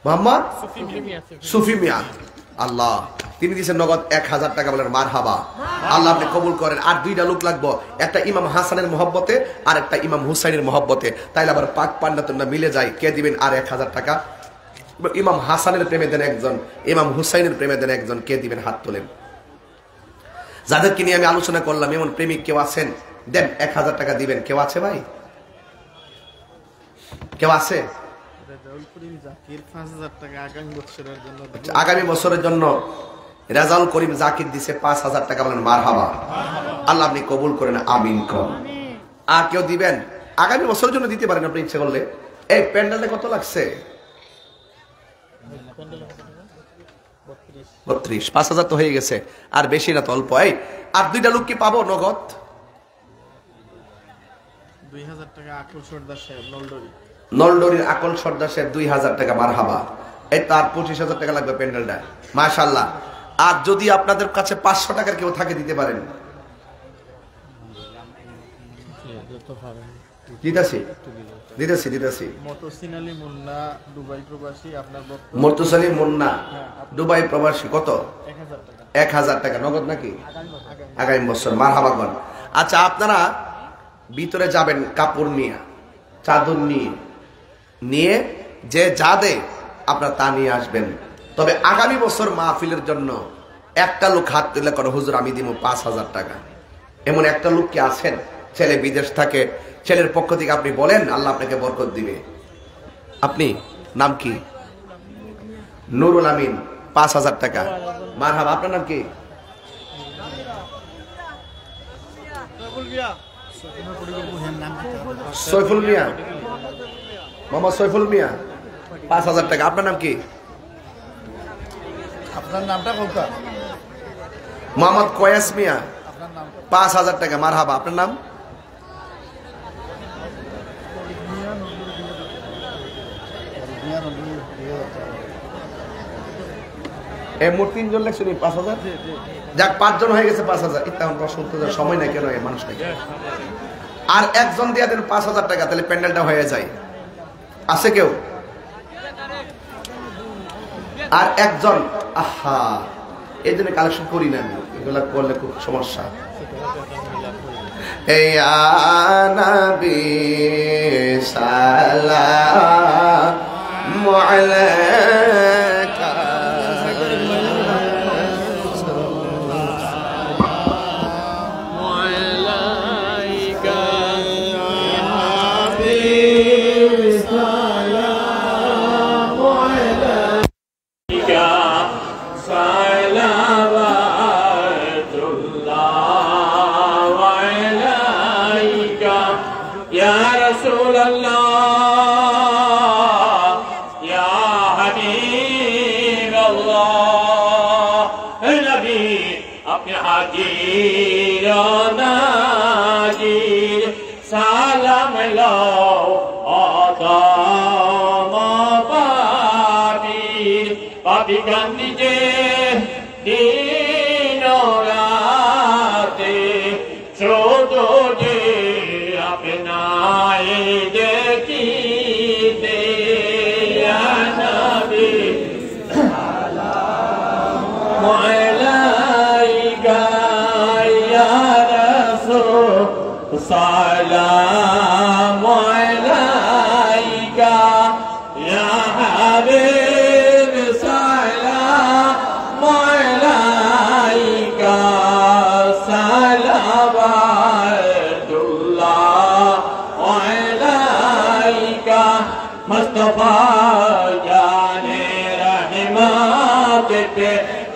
মোহাম্মদ সুফি মিয়া। আল্লাহ তিনি দিয়েছেন নগদ 1000 টাকা বলেন মারহাবা। আল্লাহ আপনি কবুল করেন। আর 2টা লোক লাগবো, একটা ইমাম হাসানের মহব্বতে আর একটা ইমাম হুসাইনের মহব্বতে, তাইলে আবার পাক পান্ডাতনটা মিলে যায়। কে দিবেন আর 1000 টাকা? ইমাম হাসানের প্রেমে দেন একজন, ইমাম হুসাইনের প্রেমে দেন একজন। কে দিবেন হাত তোলেন। যাদেরকে নিয়ে আমি আলোচনা করলাম এমন প্রেমিক কেউ আছেন দেন 1000 টাকা দিবেন। কেউ আছে ভাই? কেউ আছে? আগামী বছরের জন্য রেজাউল করিম জাকির দিছে 5000 টাকা বলেন মারহাবা। আল্লাহ আপনি কবুল করেন আমিন কর। আর কেউ দিবেন আগামী বছরের জন্য দিতে পারেন আপনি ইচ্ছে করলে। এই প্যান্ডেলটা কত লাগছে? 32। 5000 তো হয়ে গেছে, আর বেশি না তো অল্প। এই আর 2টা লোক কি পাবো নগদ? 2000 টাকা আকল সর্দার সাহেব নলডরি, নলডরির আকল সর্দার সাহেব 2000 টাকা মারহাবা। এই তার 25000 টাকা লাগবে প্যান্ডেলটা মাশাআল্লাহ। আর যদি আপনাদের কাছে 500 টাকার কেউ থাকে দিতে পারেন। দিতেছি দিতেছি দিতেছি। মতসিন আলী মুন্না দুবাই প্রবাসী, আপনার বক্তব্য। মর্তুস আলী মুন্না দুবাই প্রবাসী, কত? 1000 টাকা। 1000 টাকা নগদ নাকি? আগামী বছর মারহাবাগণ। আচ্ছা আপনারা ভিতরে যাবেন কাপড় নিয়ে, চাদর নিয়ে, নিয়ে যে যা দে আপনারা তা নিয়ে আসবেন। তবে আগামী বছর মাহফিলের জন্য একটা লোক হাত তুলে করে হুজুর আমি দিব 5000 টাকা। এমন একটা লোক কি আছেন? ছেলে বিদেশ থাকে, ছেলের পক্ষ থেকে আপনি বলেন, আল্লাহ আপনাকে বরকত দিবে। আপনি নাম কি? নুরুল আমিন 5000 টাকা মারহাবা। আপনার নাম কি? সৈফুল মিয়া, মোহাম্মদ সৈফুল মিয়া 5000 টাকা। আপনার নাম কি? আপনার নামটা কোনটা? মোহাম্মদ কয়াস মিয়া আপনার নাম? 5000 টাকা মারহাবা। আপনার নাম? মোট 3 জন লেখছেন 5000। যাক 5 জন হয়ে গেছে 5000। ইত্যাদি প্রশ্ন উত্তর সময় নাই কেন মানুষ নাই। আর একজন দিয়ে দেন 5000 টাকা, তাহলে প্যান্ডেলটা হয়ে যায়। আছে কেউ? আর একজন আহা এই জন্য কালেকশন করি না আমি, এগুলা করলে খুব সমস্যা। এই নবী সালামু আলাইকা সালাম লাও আদম পাপির পাপি কান্দি যে দিন রাতে ছোটো যে আপনায় দেখিতে নবী সালাম আলাইকা ইয়া রাসূল সালাম আলাইকা ইয়া হাবিব সালাম আলাইকা সালাওয়াতুল্লাহ আলাইকা মুস্তাফা জানে রহমত पे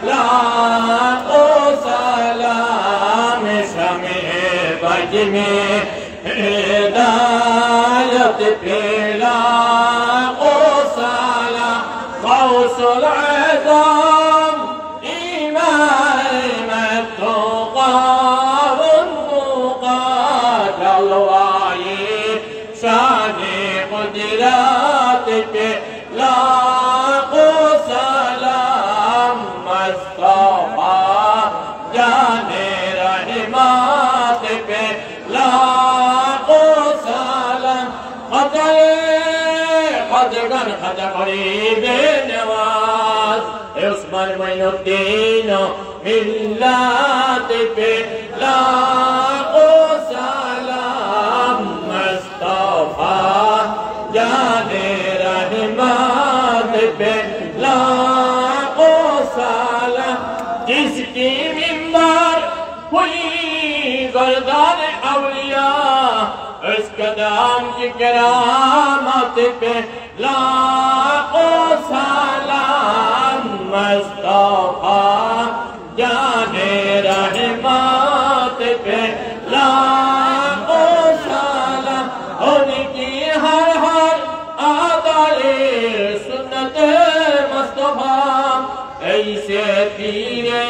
लाखो सलाम शमे बज में हिदायत पे लाखो सलाम गौसुल आज़म इमाम तो मुस्तफा जाने रहमत पे लाखों सलाम खदगन खद गरीब नवाज उस्मान मोइनुद्दीन मिल्लत पे लाखों सलाम मुस्तफा जाने रहमत पे लाखों सलाम जिसकी मिंबर हुई गर्दान अवलिया उसका दाम की करामत पे लाखों सलाम मुस्तफा जाने रहमत पे लाखों सलाम उनकी हर हर आदाए सुन्नत मुस्तफा ऐसे पीरे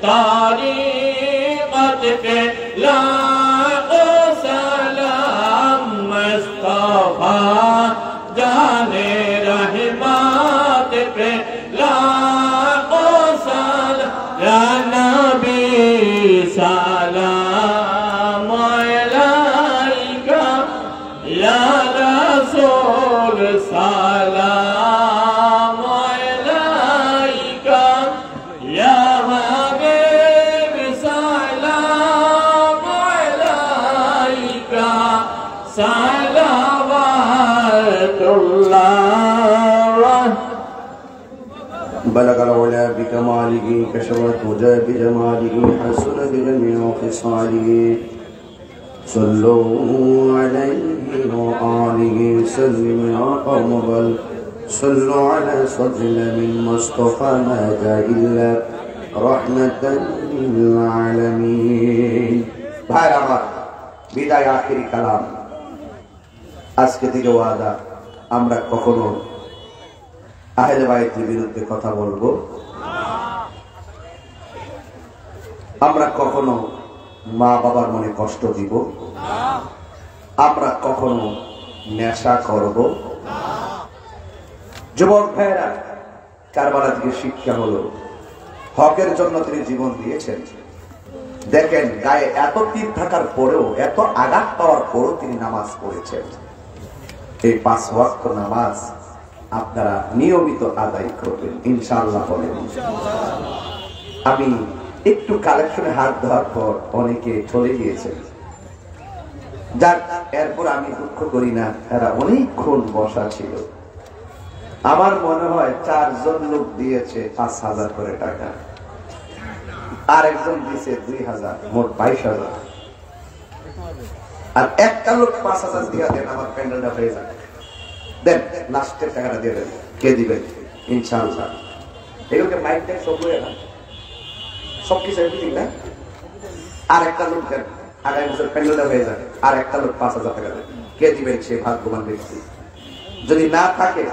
तारीक़त पे लाखों सलाम मुस्तफा जाने रहमत पे लाखों सलाम या नबी सलाम अलैका या रसूल सलाम अलैका या हबीब सलाम अलैका सलावतुल्लाह بلغ العلا بكماله كشف الهدى بجماله حسن بجميع خصاله صلوا عليه وآله سلم يا قوم بل صلوا على صدر من مصطفى ما جاء إلا رحمة للعالمين ভাই আমার বিদায় আখেরি কালাম আজকে থেকে ওয়াদা আমরা কখনো আহলে বাইতের বিরুদ্ধে কথা বলবো আমরা কখনো মা বাবার মনে কষ্ট দিব আমরা কখনো নেশা করব যুবক ভাইরা কারবালা থেকে শিক্ষা হলো হকের জন্য তিনি জীবন দিয়েছেন দেখেন গায়ে এত তীর থাকার পরেও এত আঘাত পাওয়ার পরেও তিনি নামাজ পড়েছেন এই 5 ওয়াক্ত নামাজ আপনারা নিয়মিত আদায় করবেন ইনশাআল্লাহ বলেন আমি একটু কালেকশনে হাত দেওয়ার পর অনেকে চলে গিয়েছেন যার এরপর আমি দুঃখ করি না এরা অনেকক্ষণ বসা ছিল আমার মনে হয় 4 জন লোক দিয়েছে 5,000 করে টাকা আর একজন দিয়েছে 2,000 মোট 22,000 আর একটা লোক 5,000 দিয়ে দেন আমার প্যান্ডেলটা হয়ে যাবে দেন লাস্টের টাকাটা দিয়ে দেন কে দিবেন ইনশাআল্লাহ এগুলোকে মাইক দেন সব হয়ে না সব কিছু এভরিথিং না আর একটা লোক দেন আগামী বছর প্যান্ডেলটা হয়ে যাবে আর একটা লোক 5,000 টাকা দেন কে দিবেন সে ভাগ্যবান ব্যক্তি যদি না থাকে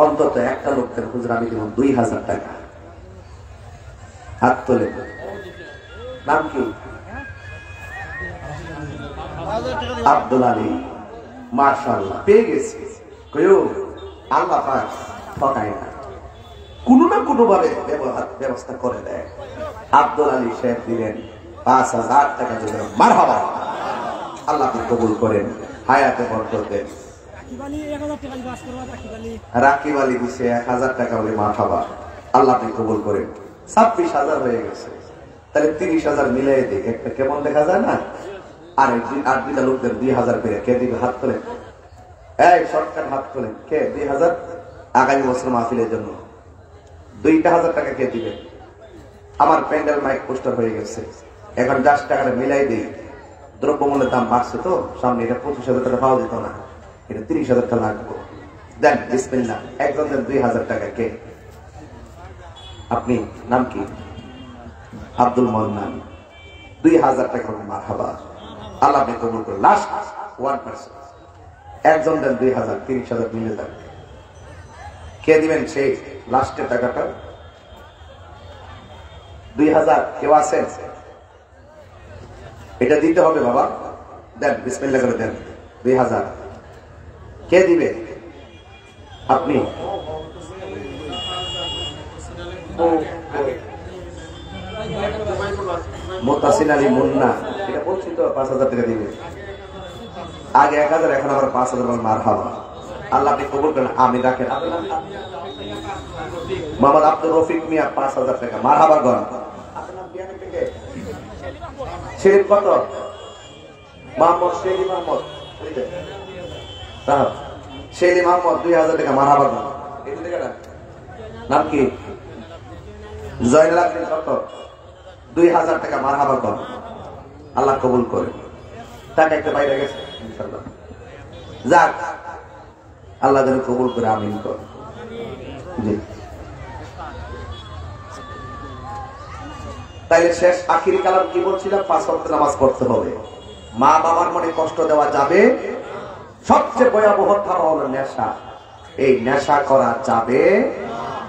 অন্তত একটা লোক দেন হুজুর আমি দিব 2,000 টাকা হাত তোলে নাম কি আব্দুল আলী মাশাআল্লাহ পেয়ে গেছি কইও আল্লাহ পাক ঠকায় না কোনো না কোনো ভাবে ব্যবস্থা করে দেয় আব্দুল আলী সাহেব দিলেন 5,000 টাকা দিলেন মারহাবা আল্লাহ আপনি কবুল করেন হায়াতে বরকত দেন রাকিব আলী দিছে 1,000 টাকা বলে মারহাবা আল্লাহ আপনি কবুল করেন 26,000 হয়ে গেছে তাহলে 30,000 মিলাই দেখ একটা কেমন দেখা যায় না আর দুইটা লোকদের 2,000 করে কে দিবে হাত তোলেন এই শর্টকাট হাত তোলেন কে 2,000 আগামী বছর মাহফিলের জন্য 2,000 টাকা কে দিবে আমার প্যান্ডেল মাইক পোস্টার হয়ে গেছে এখন 10 টাকাটা মিলাই দিই দ্রব্যমূল্যের দাম বাড়ছে তো সামনে এটা 25,000 টাকা পাওয়া যেত না এটা 30,000 টাকা লাগবে দেন বিসমিল্লাহ একজন দেন 2,000 টাকা কে আপনি নাম কি আব্দুল মান্নান 2,000 টাকা মারহাবা আল্লাহ আপনি কবুল করুন লাস্ট 1% একজন দেন 2,000 30,000 মিলে যাবে কে দিবেন সেই লাস্টের টাকাটা 2,000 কেউ আছেন এটা দিতে হবে বাবা দেন বিসমিল্লাহ করে দেন 2,000 কে দিবে আপনি মোতাসিন আলী মুন্না, এটা বলছি তো 5,000 টাকা দিবে। আগে 1,000, এখন আবার 5,000। মারহাবা, আল্লাহ আপনি কবুল করেন। আমি রাখেন মোহাম্মদ আব্দুর রফিক মিয়া 5,000 টাকা। মারহাবা গণ। শেরিফ কত? মোহাম্মদ শেরি মোহাম্মদ শেরি মোহাম্মদ 2,000 টাকা। মারহাবা গণ। নাম কি? জয়নাল আব্দিন কত? 2,000 টাকা। মারহাবা গণ। আল্লাহ কবুল করে। টাকা একটা বাইরে গেছে ইনশাআল্লাহ। যাক, আল্লাহ যেন কবুল করে, আমিন কর। জি, তাইলে শেষ আখিরি কালাম কি বলছিলাম? 5 ওয়াক্ত নামাজ পড়তে হবে। মা বাবার মনে কষ্ট দেওয়া যাবে। সবচেয়ে ভয়াবহ থাবা হলো নেশা। এই নেশা করা যাবে।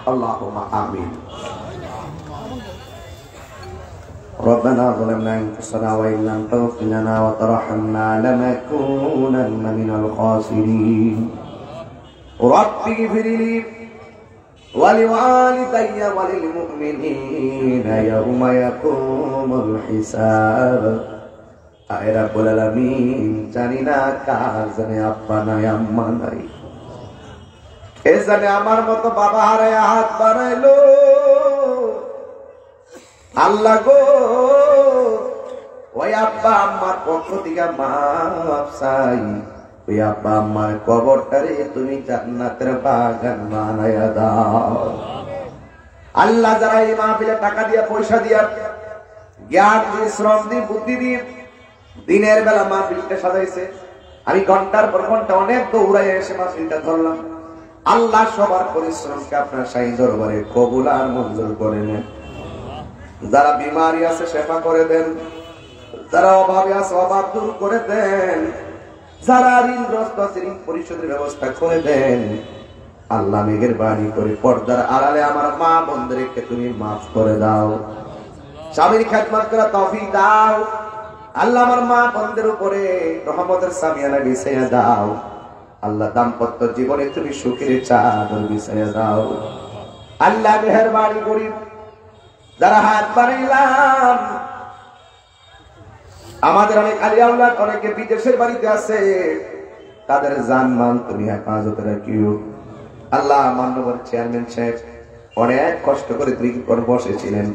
আল্লাহুম্মা আমিন। ربنا ظلمنا أنفسنا وإن لم تغفر لنا وترحمنا لنكونن من الخاسرين رب اغفر لي ولوالدي وللمؤمنين يوم يقوم الحساب আয় রাব্বুল আলামিন, জানি না কার জানে আব্বা নাই আম্মা নাই, এ জানে আমার মতো বাবা হারায় হাত বাড়াইলো। আল্লাহ গো, ওই আব্বা আম্মার পক্ষ থেকে মাফ চাই। ওই আব্বা আম্মার কবরটারে তুমি জান্নাতের বাগান বানায়া দাও। আল্লাহ, যারা এই মাহফিলে টাকা দিয়া, পয়সা দিয়া, জ্ঞান দিয়ে, শ্রম দিয়ে, বুদ্ধি দিয়ে দিনের বেলা মাহফিলটা সাজাইছে, আমি ঘন্টার পর ঘন্টা অনেক দৌড়াই এসে মাহফিলটা ধরলাম। আল্লাহ সবার পরিশ্রমকে আপনার শাহী দরবারে কবুল আর মঞ্জুর করে নেন। যারা বিমারি আছে শেফা করে দেন, যারা অভাবে আছে অভাব দূর করে দেন, যারা ঋণগ্রস্ত আছে ঋণ পরিশোধের ব্যবস্থা করে দেন। আল্লাহ মেহেরবানি করে পর্দার আড়ালে আমার মা বোনদেরকে তুমি মাফ করে দাও, স্বামীর খেদমত করা তৌফিক দাও। আল্লাহ আমার মা বোনদের উপরে রহমতের সামিয়ানা বিছাইয়া দাও। আল্লাহ দাম্পত্য জীবনে তুমি সুখের চাদর বিছাইয়া দাও। আল্লাহ মেহেরবানি করি যারা হাত বাড়াইলাম, আমাদের অনেক আলিয়াউলাদ, অনেকে বিদেশের বাড়িতে আছে, তাদের জানমান তুমি হেফাজতে রাখিও। আল্লাহ, মান্যবর চেয়ারম্যান সাহেব অনেক কষ্ট করে দীর্ঘক্ষণ বসেছিলেন।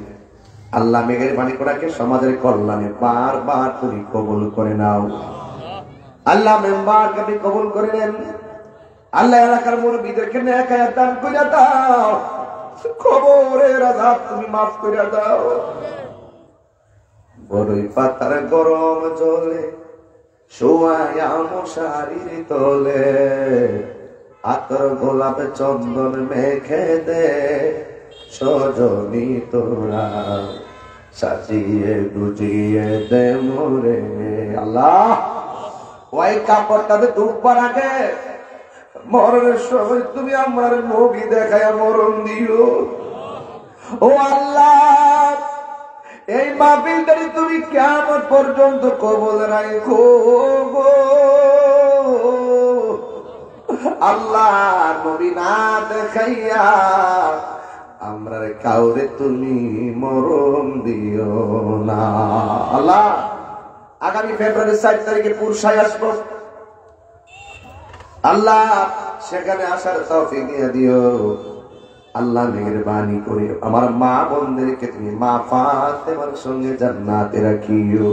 আল্লাহ মেহেরবানি করাকে সমাজের কল্যাণে বারবার তুমি কবুল করে নাও। আল্লাহ মেম্বারকে তুমি কবুল করে নেন। আল্লাহ এলাকার মুরব্বিদেরকে নেক হায়াত দান করে দাও। কবরের আযাব তুমি মাফ করে দাও। বড়ই পাতার গরম জলে শোয়ায়া মশারির তলে, আতর গোলাপ চন্দন মেখে দে সজনী তোরা, সাজিয়ে গুজিয়ে দে মোরে। আল্লাহ, ওই কাপড়টাতে ডুববার আগে মরণের সময় তুমি আমার নবী দেখায় মরণ দিও। ও আল্লাহ, এই মাহফিলটারে তুমি কিয়ামত পর্যন্ত কবুল রাখো গো। আল্লাহ, নবী না দেখাইয়া আমরা কাউরে তুমি মরণ দিও না। আল্লাহ, আগামী ফেব্রুয়ারি 4 তারিখে পুরসায় আসবো। আল্লাহ, সেখানে আসার তৌফিক দিয়ে দিও। আল্লাহ মেহেরবানি করে আমার মা বোনদেরকে তুমি মা ফাতেমার সঙ্গে জান্নাতে রাখিও।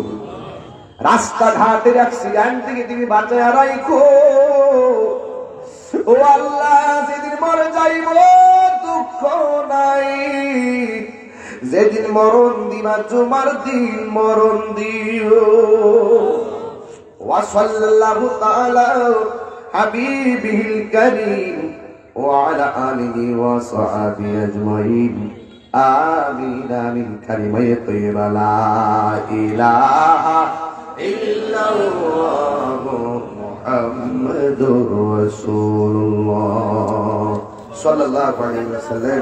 রাস্তাঘাটের অ্যাক্সিডেন্ট থেকে তুমি বাঁচায়া রাখো। ও আল্লাহ, যেদিন মরে যাইব দুঃখ নাই, যেদিন মরণ দিবা জুমার দিন মরণ দিও। ওয়া সাল্লাল্লাহু তাআলা হাবিবিল কারীম ওয়া আলা আলিহি ওয়া সাহবিহি আজমাইন। আমিন আমিন। কালিমায়ে তাইয়্যিবা লা ইলাহা ইল্লাল্লাহু মুহাম্মাদুর রাসূলুল্লাহ সাল্লাল্লাহু আলাইহি ওয়াসাল্লাম।